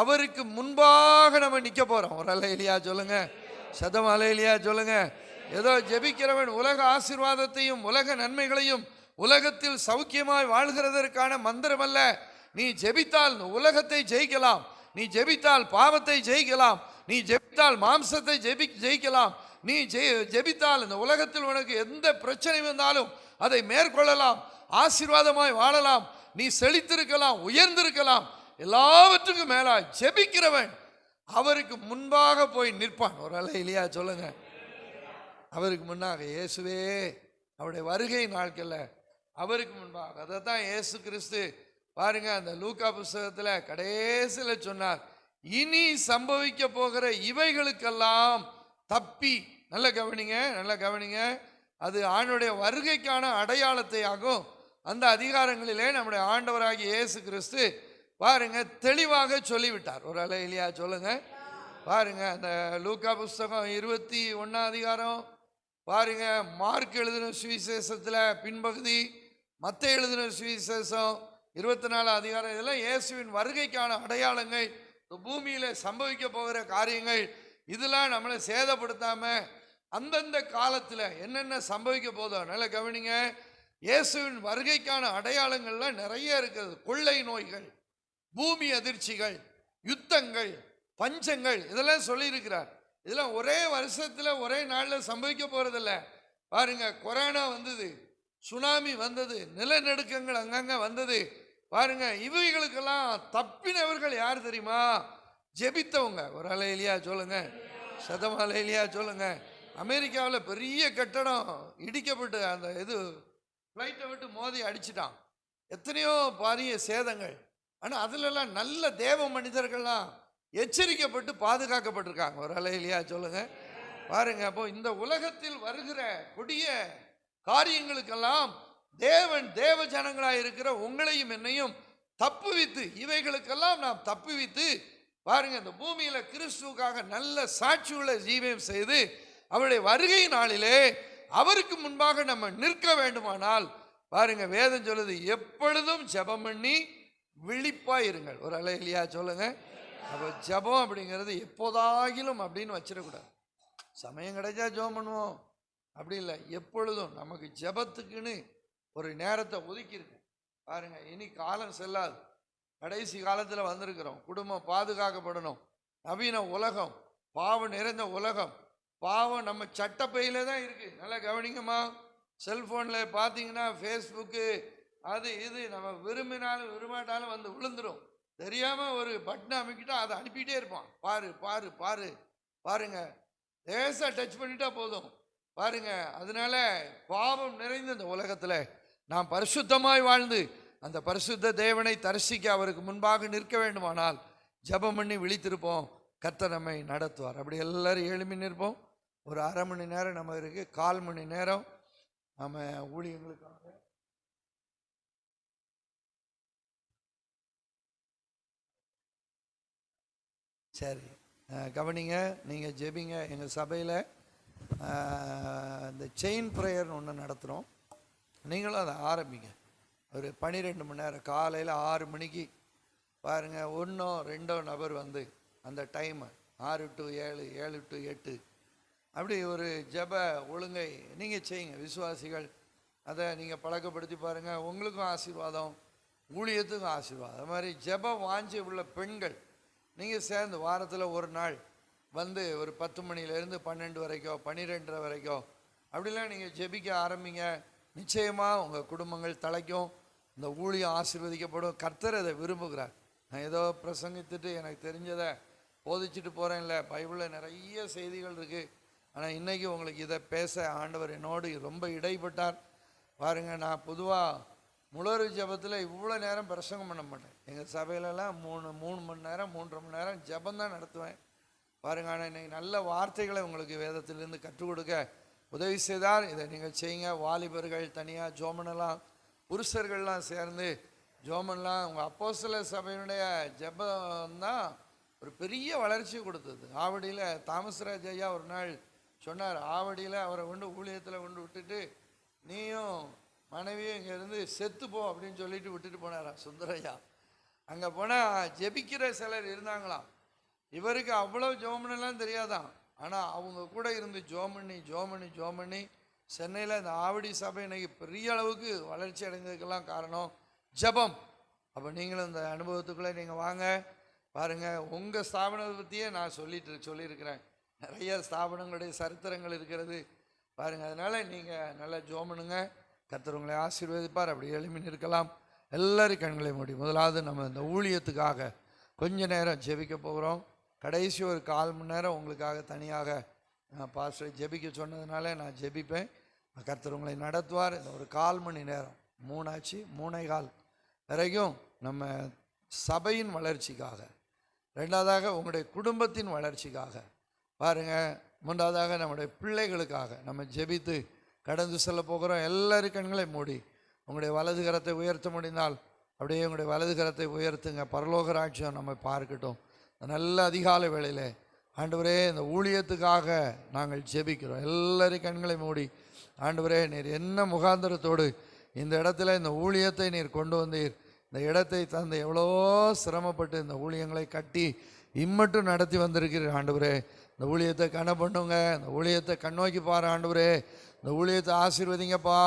அவருக்கு முன்பாக நம்ம நிற்க போறோம். ஒரு அல்லேலூயா சொல்லுங்க. சதம் அல்லேலூயா சொல்லுங்க. ஏதோ ஜெபிக்கிறவன் உலக ஆசீர்வாதத்தையும் உலக நன்மைகளையும் உலகத்தில் சௌக்கியமாய் வாழ்கிறதற்கான மந்திரம் அல்ல. நீ ஜெபித்தால் உலகத்தை ஜெயிக்கலாம், நீ ஜெபித்தால் பாவத்தை ஜெயிக்கலாம், நீ ஜெபித்தால் மாம்சத்தை ஜெயிக்கலாம், நீ ஜெபித்தால் இந்த உலகத்தில் உனக்கு எந்த பிரச்சனை வந்தாலும் அதை மேற்கொள்ளலாம், ஆசீர்வாதமாய் வாழலாம், நீ செழித்திருக்கலாம், உயர்ந்திருக்கலாம். எல்லாவற்றுக்கும் மேலா ஜெபிக்கிறவன் அவருக்கு முன்பாக போய் நிற்பான். ஒரு அல்லேலூயா சொல்லுங்க. அவருக்கு முன்னாக இயேசுவே அவருடைய வருகை நாட்களில் அவருக்கு முன்பாக, அதை தான் இயேசு கிறிஸ்து பாருங்க அந்த லூக்கா புஸ்தகத்தில் கடைசியில் சொன்னார், இனி சம்பவிக்க போகிற இவைகளுக்கெல்லாம் தப்பி. நல்ல கவனிங்க, நல்ல கவனிங்க. அது ஆண்டுடைய வருகைக்கான அடையாளத்தையாகும். அந்த அதிகாரங்களிலே நம்முடைய ஆண்டவராகிய இயேசு கிறிஸ்து பாருங்க தெளிவாக சொல்லிவிட்டார். ஒரு அல்லேலூயா சொல்லுங்க. பாருங்க அந்த லூக்கா புஸ்தகம் 21 அதிகாரம் பாருங்க, மார்க் எழுதின சுவிசேஷத்துல பின்பகுதி, மத்தேயு எழுதின சுவிசேஷம் 24 அதிகாரம், இதெல்லாம் இயேசுவின் வருகைக்கான அடையாளங்கள், பூமியில சம்பவிக்க போகிற காரியங்கள். இதெல்லாம் நம்மளை சேதப்படுத்தாம அந்தந்த காலத்துல என்னென்ன சம்பவிக்க போதோ நல்ல கவனிங்க. இயேசுவின் வருகைக்கான அடையாளங்கள்லாம் நிறைய இருக்குது. கொள்ளை நோய்கள், பூமி அதிர்ச்சிகள், யுத்தங்கள், பஞ்சங்கள், இதெல்லாம் சொல்லியிருக்கிறார். இதெல்லாம் ஒரே வருஷத்துல ஒரே நாள்ல சம்பவிக்க போறதில்ல. பாருங்க, கொரோனா வந்தது, சுனாமி வந்தது, நிலநடுக்கங்கள் அங்கங்க வந்தது. பாருங்க, இவைகளுக்கெல்லாம் தப்பினவர்கள் யார் தெரியுமா? ஜெபித்தவங்க. ஒரு அல்லேலூயா சொல்லுங்க. சதம் அல்லேலூயா சொல்லுங்க. அமெரிக்காவில் பெரிய கட்டடம் இடிக்கப்பட்டு அந்த இது ஃப்ளைட்டை விட்டு மோதி அடிச்சிட்டான். எத்தனையோ பாரிய சேதங்கள். ஆனால் அதுலலாம் நல்ல தேவ மனிதர்கள்லாம் எச்சரிக்கப்பட்டு பாதுகாக்கப்பட்டிருக்காங்க. ஒரு அல்லேலூயா சொல்லுங்க. பாருங்க, அப்போ இந்த உலகத்தில் வருகிற கொடிய காரியங்களுக்கெல்லாம் தேவன் தேவ ஜனங்களாக இருக்கிற உங்களையும் என்னையும் தப்புவித்து, இவைகளுக்கெல்லாம் நாம் தப்புவித்து பாருங்க, இந்த பூமியில கிறிஸ்துவுக்காக நல்ல சாட்சியுள்ள ஜீவியம் செய்து அவருடைய வருகை நாளிலே அவருக்கு முன்பாக நம்ம நிற்க வேண்டுமானால் பாருங்க, வேதம் சொல்லுது, எப்பொழுதும் ஜெபம் பண்ணி விழிப்பா இருங்கள். ஒரு அல்லேலூயா சொல்லுங்க. அப்போ ஜெபம் அப்படிங்கிறது எப்போதாகிலும் அப்படின்னு வச்சிடக்கூடாது. சமயம் கிடைச்சா ஜெபம் பண்ணுவோம் அப்படி இல்லை, எப்பொழுதும் நமக்கு ஜெபத்துக்குன்னு ஒரு நேரத்தை ஒதுக்கியிருக்கு. பாருங்க, இனி காலம் செல்லாது. கடைசி காலத்தில் வந்திருக்கிறோம். குடும்பம் பாதுகாக்கப்படணும். நவீன உலகம், பாவம் நிறைந்த உலகம். பாவம் நம்ம சட்டப்பையில தான் இருக்கு. நல்லா கவனிங்கம்மா. செல்போனில் பார்த்தீங்கன்னா ஃபேஸ்புக்கு அது இது நம்ம விரும்பினாலும் விரும்பாட்டாலும் வந்து விழுந்துடும். தெரியாமல் ஒரு பட்டனை அமைக்கிட்டா அதை அனுப்பிட்டே இருப்பான். பாரு பாரு பாரு பாருங்க, லேசாக டச் பண்ணிட்டா போதும். பாருங்க, அதனால பாவம் நிறைந்த இந்த உலகத்தில் நாம் பரிசுத்தமாய் வாழ்ந்து அந்த பரிசுத்த தேவனை தரிசிக்க அவருக்கு முன்பாக நிற்க வேண்டுமானால் ஜெபம் பண்ணி விழித்திருப்போம். கர்த்தர் நம்மை நடத்துவார். அப்படி எல்லாரும் எழுப்பி நிற்போம். ஒரு அரை மணி நேரம் நம்ம இருக்கு, 1/4 மணி நேரம் நம்ம ஊழியங்களுக்காக. சரி, கவனிங்க. நீங்கள் ஜெபிங்க. எங்கள் சபையில் இந்த செயின் ப்ரேயர்னு ஒன்று நடத்துகிறோம். நீங்களும் அதை ஆரம்பிங்க. ஒரு 12 மணி நேரம் காலையில் 6 மணிக்கு பாருங்கள், 1 2 நபர் வந்து அந்த டைமு 6 to 7 7 to 8 அப்படி ஒரு ஜெப ஒழுங்கை நீங்கள் செய்யுங்க. விசுவாசிகள் அதை நீங்கள் பழக்கப்படுத்தி பாருங்கள். உங்களுக்கும் ஆசீர்வாதம், ஊழியத்துக்கும் ஆசீர்வாதம். அது மாதிரி ஜெப வாஞ்சி உள்ள பெண்கள் நீங்கள் சேர்ந்து வாரத்தில் ஒரு நாள் வந்து ஒரு 10 மணிலேருந்து 12 வரைக்கும் 12:30 வரைக்கும் அப்படிலாம் நீங்கள் ஜெபிக்க ஆரம்பிங்க. நிச்சயமாக உங்கள் குடும்பங்கள் தலைக்கும், இந்த ஊழியம் ஆசீர்வதிக்கப்படும். கர்த்தர் அதை விரும்புகிறார். நான் ஏதோ பிரசங்கித்துட்டு எனக்கு தெரிஞ்சதை போதிச்சுட்டு போகிறேன் இல்லை, பைபிளில் நிறைய செய்திகள் இருக்குது. ஆனால் இன்றைக்கி உங்களுக்கு இதை பேச ஆண்டவர் என்னோடு ரொம்ப இடைப்பட்டார். பாருங்கள், நான் பொதுவாக முழு ஜபத்தில் இவ்வளோ நேரம் பிரசங்கம் பண்ண மாட்டேன். எங்கள் சபையிலலாம் 3 மணி நேரம் 3.5 மணி நேரம் ஜபந்தான் நடத்துவேன். பாருங்கள், ஆனால் இன்றைக்கி நல்ல வார்த்தைகளை உங்களுக்கு வேதத்திலிருந்து கற்றுக் கொடுக்க உதவி செய்தார். இதை நீங்கள் செய்யுங்க. வாலிபர்கள் தனியாக ஜோமனெல்லாம், புருஷர்கள்லாம் சேர்ந்து ஜோமன்லாம். உங்கள் அப்போஸ்தல சபையினுடைய ஜபந்தான் ஒரு பெரிய வளர்ச்சி கொடுத்தது. ஆவடியில் தாமஸ்ராஜ் ஐயா ஒரு நாள் சொன்னார், ஆவடியில் அவரை ஊழியத்தில் விட்டுட்டு நீயும் மனைவியும் இங்கேருந்து செத்துப்போ அப்படின்னு சொல்லிட்டு விட்டுட்டு போனாரா சுந்தரையா. அங்கே போனால் ஜெபிக்கிற சிலர் இருந்தாங்களாம். இவருக்கு அவ்வளோ ஜோமனெல்லாம் தெரியாதான். ஆனால் அவங்க கூட இருந்து ஜோமனி சென்னையில் இந்த ஆவடி சபை இன்னைக்கு பெரிய அளவுக்கு வளர்ச்சி அடைந்ததுக்கெல்லாம் காரணம் ஜபம். அப்போ நீங்களும் இந்த அனுபவத்துக்குள்ளே நீங்கள் வாங்க. பாருங்கள், உங்கள் ஸ்தாபனத்தை பற்றியே நான் சொல்லியிருக்கிறேன். நிறைய ஸ்தாபனங்களுடைய சரித்திரங்கள் இருக்கிறது பாருங்கள். அதனால் நீங்கள் நல்லா ஜோமனுங்க. கர்த்தர் உங்களை ஆசீர்வதிப்பார். அப்படி எழுப்பி நிற்கலாம். எல்லாரும் கண்களை மூடி. முதலாவது நம்ம இந்த ஊழியத்துக்காக கொஞ்ச நேரம் ஜெபிக்க போகிறோம். கடைசி ஒரு 1/4 மணி நேரம் உங்களுக்காக தனியாக பாஸ்டர் ஜெபிக்க சொன்னதுனால நான் ஜெபிப்பேன். கர்த்தர் உங்களை நடத்துவார். இந்த ஒரு 1/4 மணி நேரம் 3 ஆச்சு 3:15 வரைக்கும் நம்ம சபையின் வளர்ச்சிக்காக, 2வதாக உங்களுடைய குடும்பத்தின் வளர்ச்சிக்காக, பாருங்கள் 3வதாக நம்முடைய பிள்ளைகளுக்காக நம்ம ஜெபித்து கடந்து செல்ல போகிறோம். எல்லாரும் கண்களை மூடி உங்களுடைய வலது கரத்தை உயர்த்த முடிந்தால் அப்படியே உங்களுடைய வலது கரத்தை உயர்த்துங்க. பரலோக ராஜ்யம் நம்மை பார்க்கட்டும். நல்ல அதிகாலை வேளையில் ஆண்டவரே இந்த ஊழியத்துக்காக நாங்கள் ஜெபிக்கிறோம். எல்லாரும் கண்களை மூடி ஆண்டவரே நீர் என்ன முகாந்திரத்தோடு இந்த இடத்துல இந்த ஊழியத்தை நீர் கொண்டு வந்தீர், இந்த இடத்தை தந்து எவ்வளோ சிரமப்பட்டு இந்த ஊழியங்களை கட்டி இம்மட்டும் நடத்தி வந்திருக்கிறீர் ஆண்டவரே. இந்த ஊழியத்தை கண பண்ணுங்க, இந்த ஊழியத்தை கண்ணோக்கி பாரு ஆண்டவரே. இந்த ஊழியத்தை ஆசீர்வதிங்கப்பா.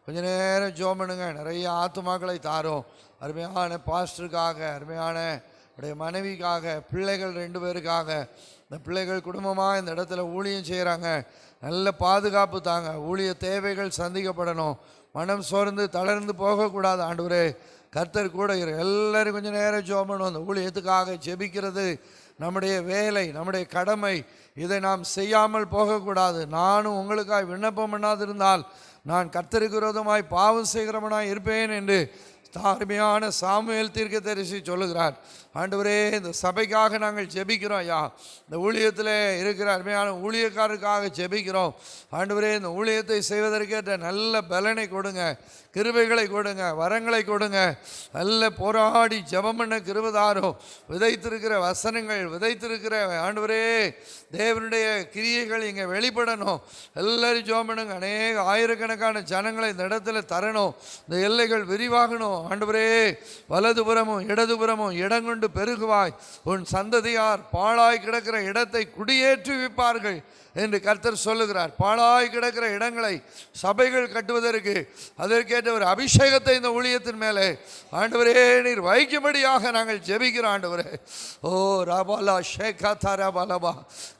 கொஞ்ச நேரம் ஜெபம் பண்ணுங்க. நிறைய ஆத்துமாக்களை தாரோம். அருமையான பாஸ்டருக்காக, அருமையான உடைய மனைவிக்காக, பிள்ளைகள் 2 பேருக்காக, இந்த பிள்ளைகள் குடும்பமாக இந்த இடத்துல ஊழியம் செய்கிறாங்க. நல்ல பாதுகாப்பு தாங்க. ஊழிய தேவைகள் சந்திக்கப்படணும். மனம் சோர்ந்து தளர்ந்து போகக்கூடாது ஆண்டவரே. கர்த்தர் கூட எல்லாரும் கொஞ்சம் நேரம் ஜெபம் பண்ணுவோம். அந்த ஊழியத்துக்காக ஜெபிக்கிறது நம்முடைய வேலை, நம்முடைய கடமை. இதை நாம் செய்யாமல் போகக்கூடாது. நானும் உங்களுக்காக விண்ணப்பம் பண்ணாதிருந்தால் நான் கர்த்தருக்கு விரோதமாய் பாவம் செய்கிறவனாய் இருப்பேன் என்று அருமையான சாமுவேல் தீர்க்கதரிசி சொல்லுகிறார். ஆண்டவரே இந்த சபைக்காக நாங்கள் ஜெபிக்கிறோம் ஐயா. இந்த ஊழியத்தில் இருக்கிற அருமையான ஊழியக்காரருக்காக ஜெபிக்கிறோம் ஆண்டவரே. இந்த ஊழியத்தை செய்வதற்கேற்ற நல்ல பலனை கொடுங்க, கிருபைகளை கொடுங்க, வரங்களை கொடுங்க. நல்ல போராடி ஜெபம் பண்ண கிருபதாரோ. விதைத்திருக்கிற வசனங்கள், விதைத்திருக்கிற ஆண்டவரே தேவனுடைய கிரியைகள் இங்கே வெளிப்படணும். எல்லாரும் ஜெபம் பண்ணுங்க. அநேக ஆயிரக்கணக்கான ஜனங்களை இந்த இடத்துல தரணும். இந்த எல்லைகள் விரிவாகணும் ஆண்டவரே. வலதுபுறமும் இடதுபுறமும் இடங்கொண்டு பெருகுவாய். உன் சந்ததியார் பாழாய் கிடக்கிற இடத்தை குடியேற்றுவிப்பார்கள் என்று கர்த்தர் சொல்லுகிறார். பாழாய் கிடக்கிற இடங்களை சபைகள் கட்டுவதற்கு அதற்கேற்ற ஒரு அபிஷேகத்தை இந்த ஊழியத்தின் மேலே ஆண்டவரே நீர் வைக்கும்படியாக நாங்கள் ஜெபிக்கிறோம் ஆண்டவரே. ஓ ராபாலா ஷேகா தாராபாலபா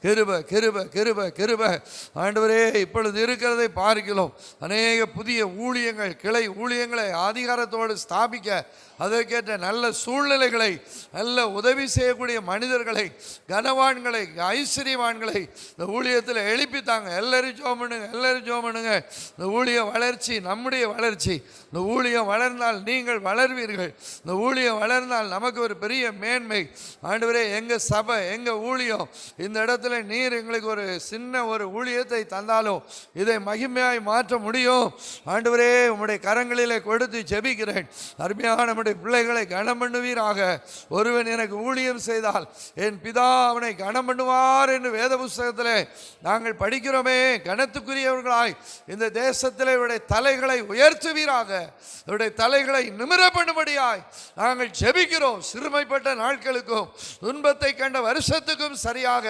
கிருப கிருப கிருப கிருப ஆண்டவரே. இப்பொழுது இருக்கிறதை பார்க்கிறோம். அநேக புதிய ஊழியங்கள், கிளை ஊழியங்களை அதிகாரத்தோடு ஸ்தாபிக்க அதற்கேற்ற நல்ல சூழ்நிலைகளை, நல்ல உதவி செய்யக்கூடிய மனிதர்களை, கனவான்களை, ஐஸ்வர்யவான்களை இந்த ஊழியத்தில் எழுப்பித்தாங்க. எல்லாரும் ஜெபம் பண்ணுங்க, எல்லாரும் ஜெபம் பண்ணுங்க. இந்த ஊழிய வளர்ச்சி நம்முடைய வளர்ச்சி. இந்த ஊழியம் வளர்ந்தால் நீங்கள் வளர்வீர்கள். இந்த ஊழியம் வளர்ந்தால் நமக்கு ஒரு பெரிய மேன்மை ஆண்டவரே. எங்கள் சபை, எங்கள் ஊழியம், இந்த இடத்துல நீர் எங்களுக்கு ஒரு சின்ன ஒரு ஊழியத்தை தந்தாலும் இதை மகிமையாய் மாற்ற முடியும் ஆண்டவரே. உம்முடைய கரங்களிலே கொடுத்து ஜெபிக்கிறேன். அருமையான நம்முடைய பிள்ளைகளை கனம் பண்ணுவீராக. ஒருவன் எனக்கு ஊழியம் செய்தால் என் பிதா அவனை கனம் பண்ணுவார் என்று வேத புஸ்தகத்திலே நாங்கள் படிக்கிறோமே. கனத்துக்குரியவர்களாய் இந்த தேசத்தில் இவருடைய தலைகளை உயர்த்துவீராக. இவருடைய தலைகளை நிமிர பண்ணும்படியாய் நாங்கள் ஜெபிக்கிறோம். சிறுமைப்பட்ட நாட்களுக்கும் துன்பத்தை கண்ட வருஷத்துக்கும் சரியாக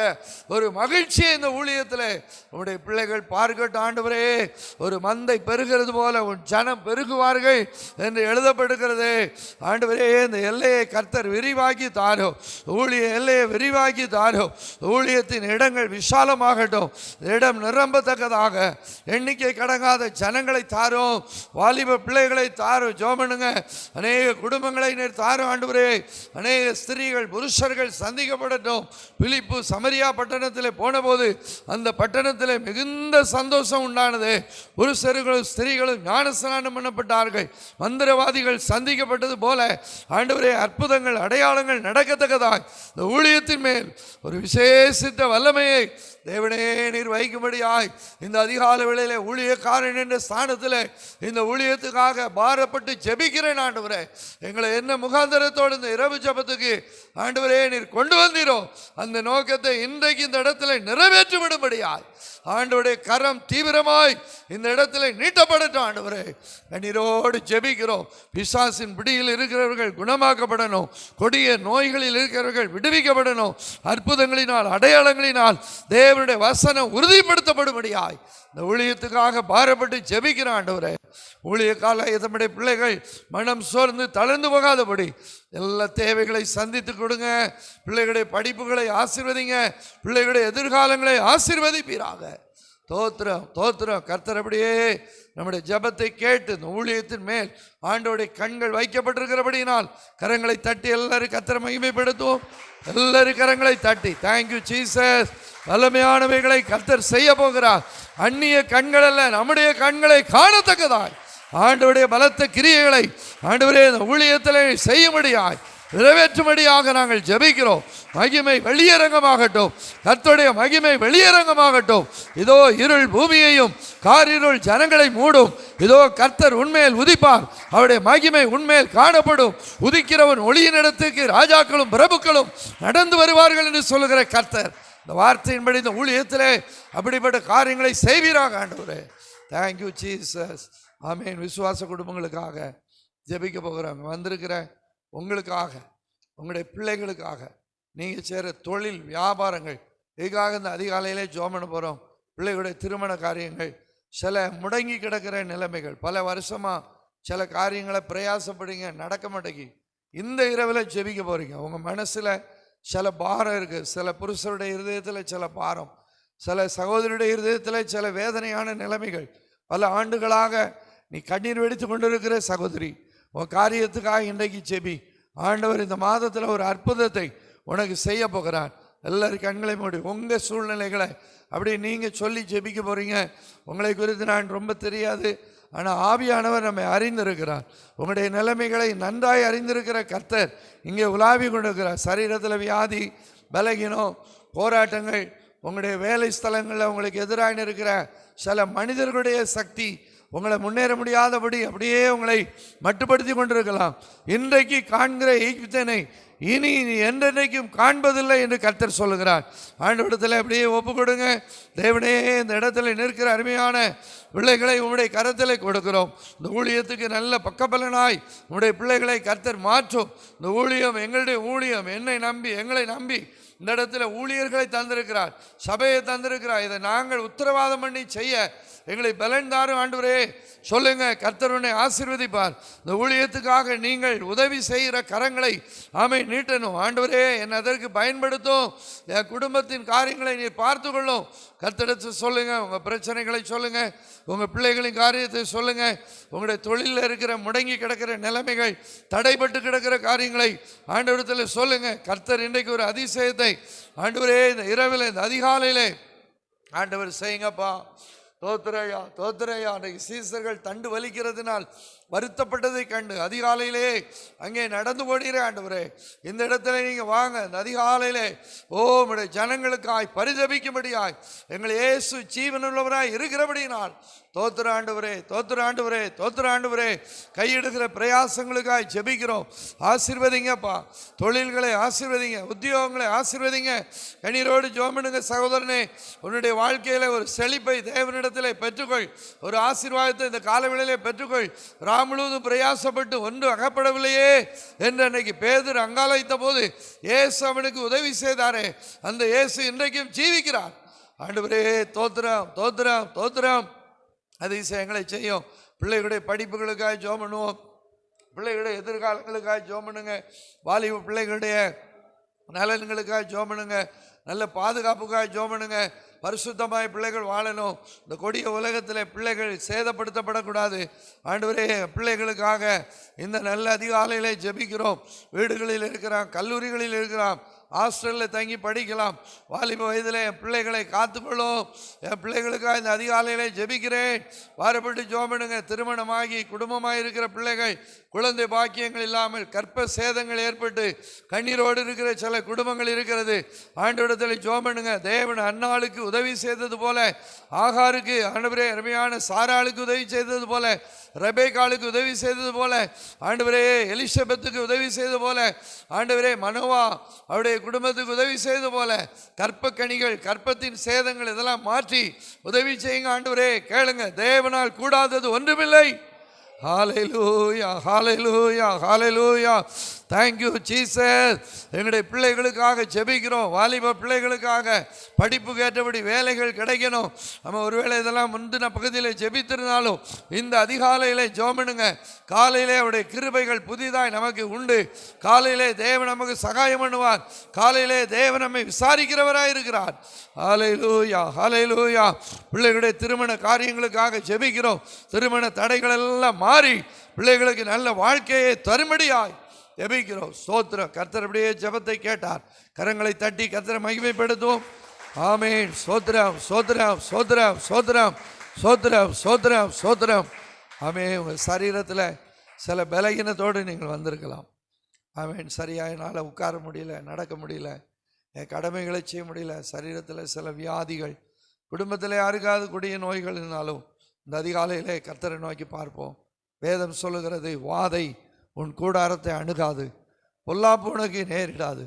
ஒரு மகிழ்ச்சியை இந்த ஊழியத்தில் உங்களுடைய பிள்ளைகள் பார்க்கட்டும் ஆண்டவரே. ஒரு மந்தை பெருகிறது போல உன் ஜனம் பெருகுவார்கள் என்று எழுதப்படுகிறது ஆண்டவரே. இந்த எல்லையை கர்த்தர் விரிவாக்கி தாரோ. ஊழிய எல்லையை விரிவாக்கி தாரோ. ஊழியத்தின் இடங்கள் விசாலமாகட்டும். இடம் நிரம்பத்தக்கதாக எண்ணிக்கை கடங்காத ஜனங்களை தாரோ. வாலிப பிள்ளைகளை தாரோ. ஜோமனுங்க அநேக குடும்பங்களை தாரோ ஆண்டவரே. அநேக ஸ்திரீகள், புருஷர்கள் சந்திக்கப்படட்டும். பிலிப்பு சமரியா பட்டணத்தில் போன போது அந்த பட்டணத்தில் மிகுந்த சந்தோஷம் உண்டானது. புருஷர்களும் ஸ்திரீகளும் ஞானஸ்நானம் பண்ணப்பட்டார்கள். மந்திரவாதிகள் சந்திக்கப்பட்டது போல ஆண்டவரே அற்புதங்கள், அடையாளங்கள் நடக்கத்தக்கதாய் இந்த ஊழியத்தின் மேல் ஒரு விசேஷித்த வல்லமையை தேவனே நீர் வைக்கும்படியாய் இந்த அதிகால வேளையிலே ஊழியக்காரன் என்ற ஸ்தானத்தில் இந்த ஊழியத்துக்காக பாரப்பட்டு ஜெபிக்கிறேன் ஆண்டவரே. எங்களை என்ன முகாந்தரத்தோடு இந்த இரவு ஜெபத்துக்கு ஆண்டவரே நீர் கொண்டு வந்தீரோ அந்த நோக்கத்தை இன்றைக்கு இந்த இடத்துல நிறைவேற்றி விடும்படியாய் ஆண்டவருடைய கரம் தீவிரமாய் இந்த இடத்துல நீட்டப்படட்டும் ஆண்டவரே. கண்ணீரோடு ஜெபிக்கிறோம். பிசாசின் பிடியில் இருக்கிறவர்கள் குணமாக்கப்படணும். கொடிய நோய்களில் இருக்கிறவர்கள் விடுவிக்கப்படணும். அற்புதங்களினால், அடையாளங்களினால் தேவனுடைய வசனம் உறுதிப்படுத்தப்படும்படியாய் இந்த ஊழியத்துக்காக பாரப்பட்டு ஜெபிக்கிற ஆண்டவரே. ஊழிய கால நம்முடைய பிள்ளைகள் மனம் சோர்ந்து தளர்ந்து போகாதபடி எல்லா தேவைகளை சந்தித்து கொடுங்க. பிள்ளைகளுடைய படிப்புகளை ஆசீர்வதிங்க. பிள்ளைகளுடைய எதிர்காலங்களை ஆசீர்வதிப்பீராக. தோத்திரம் தோத்திரம். கர்த்தர் அப்படியே நம்முடைய ஜெபத்தை கேட்டு இந்த ஊழியத்தின் மேல் ஆண்டவருடைய கண்கள் வைக்கப்பட்டிருக்கிறபடியினால் கரங்களை தட்டி எல்லாரும் கர்த்தரை மகிமைப்படுத்துவோம். எல்லாரும் கரங்களை தட்டி தேங்க்யூ ஜீசஸ். வல்லமையானவைகளை கர்த்தர் செய்ய போகிறார். அந்நிய கண்கள் அல்ல, நம்முடைய கண்களை காணத்தக்கதாய் ஆண்டவருடைய பலத்த கிரியைகளை ஆண்டவரே இந்த ஊழியத்தில் செய்யும்படியாய் நிறைவேற்றும்படியாக நாங்கள் ஜெபிக்கிறோம். மகிமை வெளியரங்கமாகட்டும். கர்த்தருடைய மகிமை வெளியரங்கமாகட்டும். இதோ இருள் பூமியையும் காரிருள் ஜனங்களை மூடும். இதோ கர்த்தர் உண்மையில் உதிப்பார். அவருடைய மகிமை உண்மையில் காணப்படும். உதிக்கிறவன் ஒளியின் இடத்துக்கு ராஜாக்களும் பிரபுக்களும் நடந்து வருவார்கள் என்று சொல்லுகிற கர்த்தர் இந்த வார்த்தையின்படி இந்த ஊழியத்திலே அப்படிப்பட்ட காரியங்களை செய்வீராக ஆண்டவரே. Thank you Jesus. ஆமென். விசுவாச குடும்பங்களுக்காக ஜெபிக்க போகிறாங்க. வந்திருக்கிற உங்களுக்காக, உங்களுடைய பிள்ளைகளுக்காக, நீங்கள் சேர தொழில் வியாபாரங்கள், இதுக்காக இந்த அதிகாலையிலே ஜெபம் பண்ண போகிறோம். பிள்ளைகளுடைய திருமண காரியங்கள், சில முடங்கி கிடக்கிற நிலைமைகள், பல வருஷமாக சில காரியங்களை பிரயாசப்படுங்க, நடக்க மாட்டேங்கி இந்த இரவில் ஜெபிக்க போகிறீங்க. உங்கள் மனசில் சில பாரம் இருக்குது. சில புருஷருடைய இருதயத்தில் சில பாரம், சில சகோதரியுடைய இருதயத்தில் சில வேதனையான நிலைமைகள். பல ஆண்டுகளாக நீ கண்ணீர் வெடித்து கொண்டிருக்கிற சகோதரி, உன் காரியத்துக்காக இன்றைக்கு ஜெபி. ஆண்டவர் இந்த மாதத்தில் ஒரு அற்புதத்தை உனக்கு செய்ய போகிறார். எல்லாரும் கண்களை மூடி உங்கள் சூழ்நிலைகளை அப்படி நீங்கள் சொல்லி ஜெபிக்க போகிறீங்க. உங்களை குறித்து நான் ரொம்ப தெரியாது, ஆனால் ஆவியானவர் நம்மை அறிந்திருக்கிறார். உங்களுடைய நிலைமைகளை நன்றாய் அறிந்திருக்கிற கர்த்தர் இங்கே உலாவி கொண்டிருக்கிறார். சரீரத்தில் வியாதி, பலகீனம், போராட்டங்கள், உங்களுடைய வேலை ஸ்தலங்களில் உங்களுக்கு எதிராக இருக்கிற சில மனிதர்களுடைய சக்தி உங்களை முன்னேற முடியாதபடி அப்படியே உங்களை மட்டுப்படுத்தி கொண்டிருக்கலாம். இன்றைக்கு காண்கிற எகிப்தியனை இனி என்றென்றைக்கும் காண்பதில்லை என்று கர்த்தர் சொல்லுகிறார். ஆண்டவரிடத்தில் அப்படியே ஒப்பு கொடுங்க. தேவனே, இந்த இடத்துல நிற்கிற அருமையான பிள்ளைகளை உங்களுடைய கரத்தில் கொடுக்கிறோம். இந்த ஊழியத்துக்கு நல்ல பக்கபலனாய் உங்களுடைய பிள்ளைகளை கர்த்தர் மாற்றும். இந்த ஊழியம் எங்களுடைய ஊழியம். என்னை நம்பி, எங்களை நம்பி இந்த இடத்துல ஊழியர்களை தந்திருக்கிறார், சபையை தந்திருக்கிறார். இதை நாங்கள் உத்தரவாதம் பண்ணி செய்ய எங்களை பலன் தாரும் ஆண்டவரே. சொல்லுங்க, கர்த்தர் உன்னை ஆசீர்வதிப்பார். இந்த ஊழியத்துக்காக நீங்கள் உதவி செய்கிற கரங்களை நீட்டணும். ஆண்டவரே, என்னை அதற்கு பயன்படுத்தும். என் குடும்பத்தின் காரியங்களை நீ பார்த்து கொள்ளும். கர்த்தரிடத்தை சொல்லுங்க, உங்கள் பிரச்சனைகளை சொல்லுங்க, உங்கள் பிள்ளைகளின் காரியத்தை சொல்லுங்க, உங்களுடைய தொழிலில் இருக்கிற முடங்கி கிடக்கிற நிலைமைகள், தடைப்பட்டு கிடக்கிற காரியங்களை ஆண்டவரிடத்தில் சொல்லுங்க. கர்த்தர் இன்றைக்கு ஒரு அதிசயத்தை ஆண்டவரே இந்த இரவில், இந்த அதிகாலையிலே ஆண்டவர் செய்யுங்கப்பா. தோத்திரையா, தோத்திரையா. அன்றைக்கு சீசர்கள் தண்டு வலிக்கிறதுனால் வருத்தப்பட்டதை கண்டு அதிகாலையிலே அங்கே நடந்து போடுகிற ஆண்டவரே, இந்த இடத்துல நீங்கள் வாங்க. இந்த அதிகாலையிலே உம்முடைய ஜனங்களுக்காய் பரிதபிக்கும்படியாய் எங்கள் இயேசு ஜீவனுள்ளவராய் இருக்கிறபடியினால் தோத்திர ஆண்டவரே, தோத்திர ஆண்டவரே, தோத்திர ஆண்டவரே. கையெடுக்கிற பிரயாசங்களுக்காய் ஜெபிக்கிறோம். ஆசீர்வதிங்கப்பா. தொழில்களை ஆசீர்வதிங்க, உத்தியோகங்களை ஆசீர்வதிங்க. கண்ணீரோடு ஜெபம் பண்ணுங்க சகோதரனே. உன்னுடைய வாழ்க்கையில் ஒரு செழிப்பை தேவனிடத்திலே பெற்றுக்கொள். ஒரு ஆசீர்வாதத்தை இந்த காலவேளையிலே பெற்றுக்கொள். முழுவதும் பிரயாசப்பட்டு ஒன்று அகப்படவில்லையே என்று அன்றைக்கு பேதுரு அங்காலைத்த போது இயேசு அவனுக்கு உதவி செய்தாரே, அந்த இயேசு இன்றைக்கும் ஜீவிக்கிறார். ஆண்டவரே, தோத்திரம், தோத்திரம், தோத்திரம். அதிசயங்களை செய்யும். பிள்ளைகளுடைய படிப்புகளுக்காக ஜெபம் பண்ணுவோம். பிள்ளைகளுடைய எதிர்காலங்களுக்காக ஜெபம் பண்ணுங்க. வாலிப பிள்ளைகளுடைய நலன்களுக்காக ஜெபம் பண்ணுங்க. நல்ல பாதுகாப்புக்காக ஜெபம் பண்ணுங்க. பரிசுத்தமாய் பிள்ளைகள் வாழணும். இந்த கொடிய உலகத்தில் பிள்ளைகள் சேதப்படுத்தப்படக்கூடாது. ஆண்டவரே, பிள்ளைகளுக்காக இந்த நல்ல அதிகாலையிலே ஜெபிக்கிறோம். வீடுகளில் இருக்கிறான், கல்லூரிகளில் இருக்கிறான், ஹாஸ்டலில் தங்கி படிக்கலாம். வாலிப வயதில் என் பிள்ளைகளை காத்துக்கொள்ளும். என் பிள்ளைகளுக்காக இந்த அதிகாலையிலே ஜெபிக்கிறேன். வாரப்பட்டு ஜெபம் பண்ணுங்க. திருமணமாகி குடும்பமாக இருக்கிற பிள்ளைகள் குழந்தை பாக்கியங்கள் இல்லாமல் கற்ப சேதங்கள் ஏற்பட்டு கண்ணீரோடு இருக்கிற சில குடும்பங்கள் இருக்கிறது. ஆண்டவரிடத்தில் ஜெபம் பண்ணுங்க. தேவன் அன்னாளுக்கு உதவி செய்தது போல, ஆகாருக்கு ஆண்டவரே அருமையான சாராளுக்கு உதவி செய்தது போல, ரெபேக்காளுக்கு உதவி செய்தது போல, ஆண்டவரே எலிசபெத்துக்கு உதவி செய்தது போல, ஆண்டவரே மனோவா அவருடைய குடும்பத்துக்கு உதவி செய்தது போல, கற்ப கனிகள், கற்பத்தின் சேதங்கள் இதெல்லாம் மாற்றி உதவி செய்யுங்க. ஆண்டவரே கேளுங்க. தேவனால் கூடாதது ஒன்றுமில்லை. ஹல்லேலூயா, ஹல்லேலூயா, ஹல்லேலூயா. Thank you Jesus. எங்களுடைய பிள்ளைகளுக்காக ஜெபிக்கிறோம். வாலிப பிள்ளைகளுக்காக படிப்புக்கு ஏற்றபடி வேலைகள் கிடைக்கணும். நம்ம ஒருவேளை இதெல்லாம் முந்தின பகுதியில் ஜெபித்திருந்தாலும் இந்த அதிகாலையிலே ஜெபம் பண்ணுங்க. காலையிலே அவருடைய கிருபைகள் புதிதாய் நமக்கு உண்டு. காலையிலே தேவன் நமக்கு சகாயம் பண்ணுவார். காலையிலே தேவன் நம்மை விசாரிக்கிறவராய் இருக்கிறார். ஹல்லேலூயா, ஹல்லேலூயா. பிள்ளைகளுடைய திருமண காரியங்களுக்காக ஜெபிக்கிறோம். திருமண தடைகள் எல்லாம் மாறி பிள்ளைகளுக்கு நல்ல வாழ்க்கையை தரும்படியாய் ஜெபிக்கிறோம். ஸ்தோத்திரம். கர்த்தர் அப்படியே ஜெபத்தை கேட்டார். கரங்களை தட்டி கர்த்தரை மகிமைப்படுத்துவோம். ஆமென். ஸ்தோத்திரம், ஸ்தோத்திரம், ஸ்தோத்திரம், ஸ்தோத்திரம், ஸ்தோத்திரம், ஸ்தோத்திரம், ஸ்தோத்திரம். ஆமென். உங்கள் சரீரத்தில் சில பலகீனத்தோடு நீங்கள் வந்திருக்கலாம். ஆமென். சரியாக என்னால் உட்கார முடியல, நடக்க முடியல, என் கடமைகளை செய்ய முடியல, சரீரத்தில் சில வியாதிகள், குடும்பத்தில் யாருக்காவது கொடிய நோய்கள் இருந்தாலும் இந்த அதிகாலையிலே கர்த்தரை நோக்கி பார்ப்போம். வேதம் சொல்லுகிறது, வாதை உன் கூடாரத்தை அணுகாது, பொல்லாப்பு உனக்கு நேரிடாது.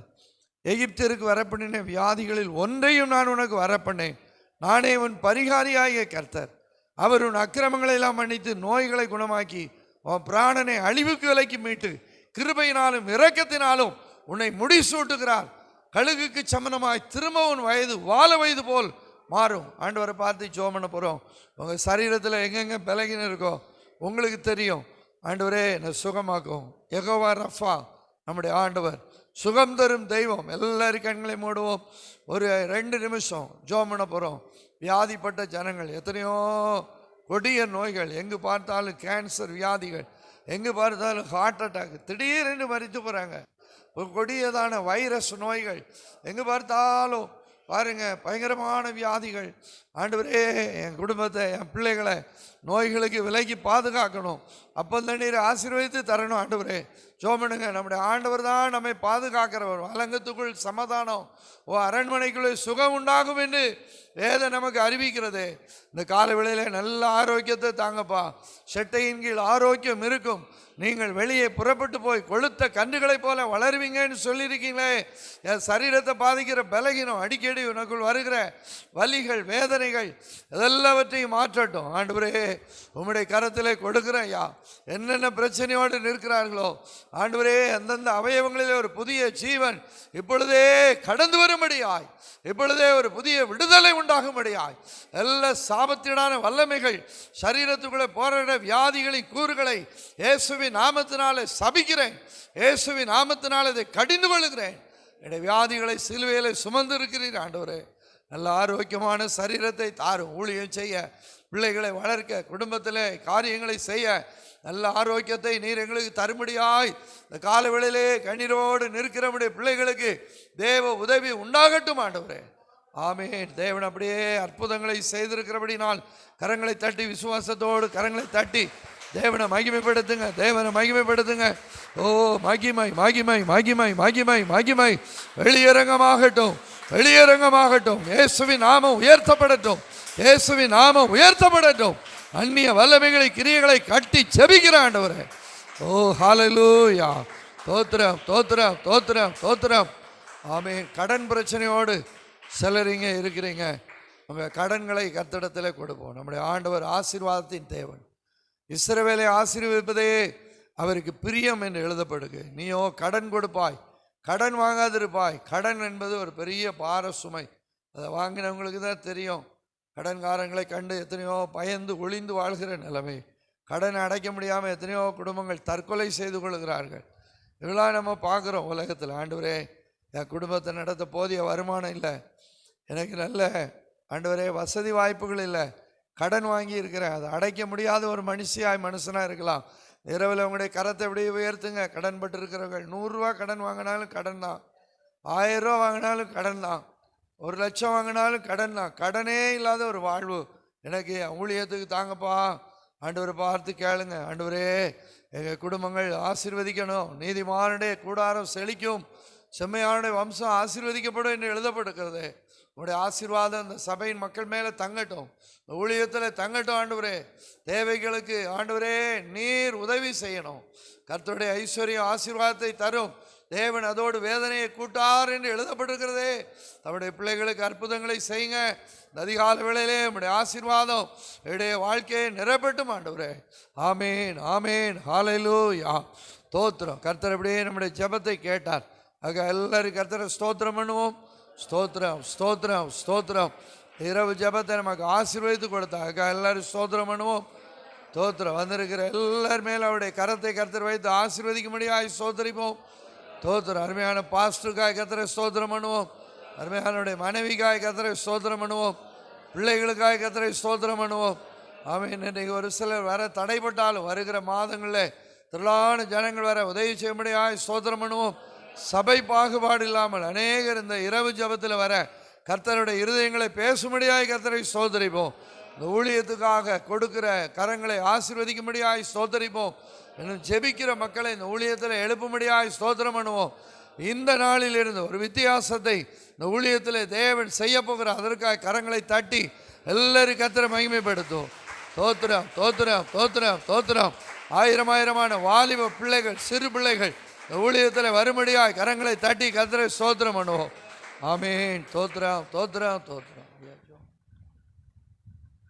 எகிப்திற்கு வரப்பண்ணின வியாதிகளில் ஒன்றையும் நான் உனக்கு வரப்பண்ணேன். நானே உன் பரிகாரியாகிய கர்த்தர். அவர் உன் அக்கிரமங்களை எல்லாம் மன்னித்து நோய்களை குணமாக்கி உன் பிராணனை அழிவுக்கு விலைக்கு மீட்டு கிருபையினாலும் இரக்கத்தினாலும் உன்னை முடிசூட்டுகிறார். கழுகுக்கு சமனமாய் திரும்ப உன் வயது வாழ வயது போல் மாறும். ஆண்டவரை பார்த்து ஜெபம் பண்ண போகிறோம். உங்கள் சரீரத்தில் எங்கெங்கே பலகீனம் இருக்கோ உங்களுக்கு தெரியும். ஆண்டவரே என்னை சுகமாக்கும். யெகோவா ரஃபா நம்முடைய ஆண்டவர் சுகம் தரும் தெய்வம். எல்லாரும் கண்களை மூடுவோம். ஒரு 2 நிமிஷம் ஜெபம் பண்ண போகிறோம். வியாதிப்பட்ட ஜனங்கள், எத்தனையோ கொடிய நோய்கள், எங்கு பார்த்தாலும் கேன்சர் வியாதிகள், எங்கு பார்த்தாலும் ஹார்ட் அட்டாக், திடீரென்று மரித்து போகிறாங்க. கொடியதான வைரஸ் நோய்கள், எங்கு பார்த்தாலும் பாருங்க பயங்கரமான வியாதிகள். ஆண்டவரே என் குடும்பத்தை, என் பிள்ளைகளை நோய்களுக்கு விலக்கி பாதுகாக்கணும். அப்போ தண்ணீர் ஆசீர்வதித்து தரணும். ஆண்டவரே ஜெபம் பண்ணுங்க. நம்முடைய ஆண்டவர் தான் நம்மை பாதுகாக்கிறவர். அலங்கத்துக்குள் சமாதானம், அரண்மனைக்குள்ளே சுகம் உண்டாகும் என்று வேதம் நமக்கு அறிவிக்கிறது. இந்த கால வேளையில் நல்ல ஆரோக்கியத்தை தாங்கப்பா. செட்டையின் கீழ் ஆரோக்கியம் இருக்கும். நீங்கள் வெளியே புறப்பட்டு போய் கொளுத்த கன்றுகளைப் போல வளருவீங்கன்னு சொல்லியிருக்கீங்களே. என் சரீரத்தை பாதிக்கிற பலகீனம், அடிக்கடி உனக்குள் வருகிற வலிகள், வேதனைகள் இதெல்லாவற்றையும் மாற்றட்டும். ஆண்டவரே உம்முடைய கரத்திலே கொடுக்கிறேன் ஐயா. என்னென்ன பிரச்சனையோடு நிற்கிறார்களோ ஆண்டவரே, அந்தந்த அவயவங்களிலே ஒரு புதிய ஜீவன் இப்பொழுதே கடந்து வரும்படியாய், இப்பொழுதே ஒரு புதிய விடுதலை உண்டாகும்படியாய், எல்லா சாபத்தினான வல்லமைகள், சரீரத்துக்குள்ளே போராட வியாதிகளின் கூறுகளை இயேசுவின் நாமத்தினாலே சபிக்கிறேன். இயேசுவின் நாமத்தினாலே இதை கடிந்து கொள்ளுகிறேன். என்னுடைய வியாதிகளை சிலுவையிலே சுமந்து இருக்கிறீர் ஆண்டவரே. நல்ல ஆரோக்கியமான சரீரத்தை தாரும். ஊழியம் செய்ய, பிள்ளைகளை வளர்க்க, குடும்பத்திலே காரியங்களை செய்ய நல்ல ஆரோக்கியத்தை நீர் எங்களுக்கு தரும்படியாய் இந்த காலவேளையிலே கண்ணீரோடு நிற்கிறவருடைய பிள்ளைகளுக்கு தேவ உதவி உண்டாகட்டும் ஆண்டவரே. ஆமேன். தேவன் அப்படியே அற்புதங்களை செய்திருக்கிறபடினால் கரங்களை தட்டி, விசுவாசத்தோடு கரங்களை தட்டி தேவனை மகிமைப்படுத்துங்க. தேவனை மகிமைப்படுத்துங்க. ஓ மகிமை மகிமை மகிமை மகிமை மகிமை வெளியரங்கமாகட்டும், வெளியரங்கமாகட்டும். இயேசுவின் நாமம் உயர்த்தப்படட்டும், இயேசுவின் நாமம் உயர்த்தப்படட்டும். அந்நிய வல்லமைகளை, கிரியைகளை கட்டி செபிக்கிற ஆண்டவரே. ஓ ஹல்லேலூயா. தோத்திரம் தோத்திரம் தோத்திரம் தோத்திரம். ஆமென். கடன் பிரச்சனையோடு சிலரிங்க இருக்கிறீங்க. உங்கள் கடன்களை கர்த்தரிடத்தில் கொடுப்போம். நம்முடைய ஆண்டவர் ஆசீர்வாதத்தின் தேவன். இஸ்ரவேலை ஆசீர்வதிப்பதே அவருக்கு பிரியம் என்று எழுதப்படுது. நீயோ கடன் கொடுப்பாய், கடன் வாங்காதிருப்பாய். கடன் என்பது ஒரு பெரிய பார சுமை. அதை வாங்கினவங்களுக்கு தான் தெரியும். கடன்காரங்களை கண்டு எத்தனையோ பயந்து ஒளிந்து வாழ்கிற நிலைமை. கடனை அடைக்க முடியாமல் எத்தனையோ குடும்பங்கள் தற்கொலை செய்து கொள்கிறார்கள். இதெல்லாம் நம்ம பார்க்குறோம் உலகத்தில். ஆண்டவரே என் குடும்பத்தை நடத்த போதிய வருமானம் இல்லை, எனக்கு நல்ல ஆண்டவரே வசதி வாய்ப்புகள் இல்லை, கடன் வாங்கி இருக்கிறேன், அதை அடைக்க முடியாத ஒரு மனுஷனாக இருக்கலாம். இரவில் உங்களுடைய கரத்தை எப்படி உயர்த்துங்க. கடன் பட்டு இருக்கிறவர்கள் 100 ரூபா கடன் வாங்கினாலும் கடன் தான், 1000 ரூபா வாங்கினாலும் கடன் தான், 1 லட்சம் வாங்கினாலும் கடன் தான். கடனே இல்லாத ஒரு வாழ்வு எனக்கு ஊழியத்துக்கு தாங்கப்பா. ஆண்டவரை பார்த்து கேளுங்க. ஆண்டவரே எங்கள் குடும்பங்கள் ஆசீர்வதிக்கணும், நீதிமானுடைய கூடாரம் செழிக்கும், செம்மையானுடைய வம்சம் ஆசீர்வதிக்கப்படும் என்று எழுதப்பட்டிருக்கிறது. உங்களுடைய ஆசீர்வாதம் இந்த சபையின் மக்கள் மேலே தங்கட்டும், ஊழியத்தில் தங்கட்டும். ஆண்டவரே தேவைகளுக்கு ஆண்டவரே நீர் உதவி செய்யணும். கர்த்தருடைய ஐஸ்வர்யம் ஆசீர்வாதத்தை தரும். தேவன் அதோடு வேதனையை கூட்டார் என்று எழுதப்பட்டிருக்கிறதே. நம்முடைய பிள்ளைகளுக்கு அற்புதங்களை செய்யுங்க. இந்த அதிகால வேளையிலே நம்முடைய ஆசீர்வாதம் என்னுடைய வாழ்க்கையை நிரப்பட்டும் ஆண்டவரே. ஆமேன் ஆமேன் ஹல்லேலூயா. ஸ்தோத்திரம். கர்த்தர் அப்படியே நம்முடைய ஜெபத்தை கேட்டார். ஆக எல்லாரும் கர்த்தரை ஸ்தோத்திரம் பண்ணுவோம். ஸ்தோத்திரம் ஸ்தோத்திரம் ஸ்தோத்திரம். இரவு ஜெபத்தை நமக்கு ஆசீர்வதித்து கொடுத்தார். ஆக எல்லாரும் ஸ்தோத்திரம் பண்ணுவோம். ஸ்தோத்திரம். வந்திருக்கிற எல்லார் மேலும் அவருடைய கரத்தை கர்த்தர் வைத்து ஆசீர்வதிக்க முடியாது ஸ்தோத்திரிப்போம். ஸ்தோத்திரம். அருமையான பாஸ்டருக்காய் கர்த்தரை ஸ்தோத்திரம் பண்ணுவோம். அருமையானுடைய மனைவிக்காய் கர்த்தரை ஸ்தோத்திரம் பண்ணுவோம். பிள்ளைகளுக்காய் கர்த்தரை ஸ்தோத்திரம் பண்ணுவோம். ஆமென். இன்றைக்கு ஒரு சிலர் வர தடைப்பட்டாலும் வருகிற மாதங்களில் திரளான ஜனங்கள் வர உதவி செய்ய முடியாது ஸ்தோத்திரம் பண்ணுவோம். சபை பாகுபாடு இல்லாமல் அநேகர் இந்த இரவு ஜபத்தில் வர கர்த்தருடைய இருதயங்களை பேசும்படியாய் கர்த்தரை ஸ்தோத்திரிப்போம். இந்த ஊழியத்துக்காக கொடுக்கிற கரங்களை ஆசீர்வதிக்கும்படியாய் ஸ்தோத்திரிப்போம். இன்னும் ஜெபிக்கிற மக்களை இந்த ஊழியத்தில் எழுப்பும்படியாய் ஸ்தோத்திரம் பண்ணுவோம். இந்த நாளில் இருந்து ஒரு வித்தியாசத்தை இந்த ஊழியத்தில் தேவன் செய்ய போகிற அதற்காக கரங்களை தட்டி எல்லாரும் கர்த்தரை மகிமைப்படுத்தும். தோத்திரம் தோத்திரம் தோத்திரம் தோத்திரம். ஆயிரமான வாலிப பிள்ளைகள், சிறு பிள்ளைகள் இந்த ஊழியத்தில் வரும்படியாய் கரங்களை தட்டி கர்த்தரை ஸ்தோத்திரம் பண்ணுவோம். ஆமேன். தோத்திரம் தோத்திரம் தோத்திரம்.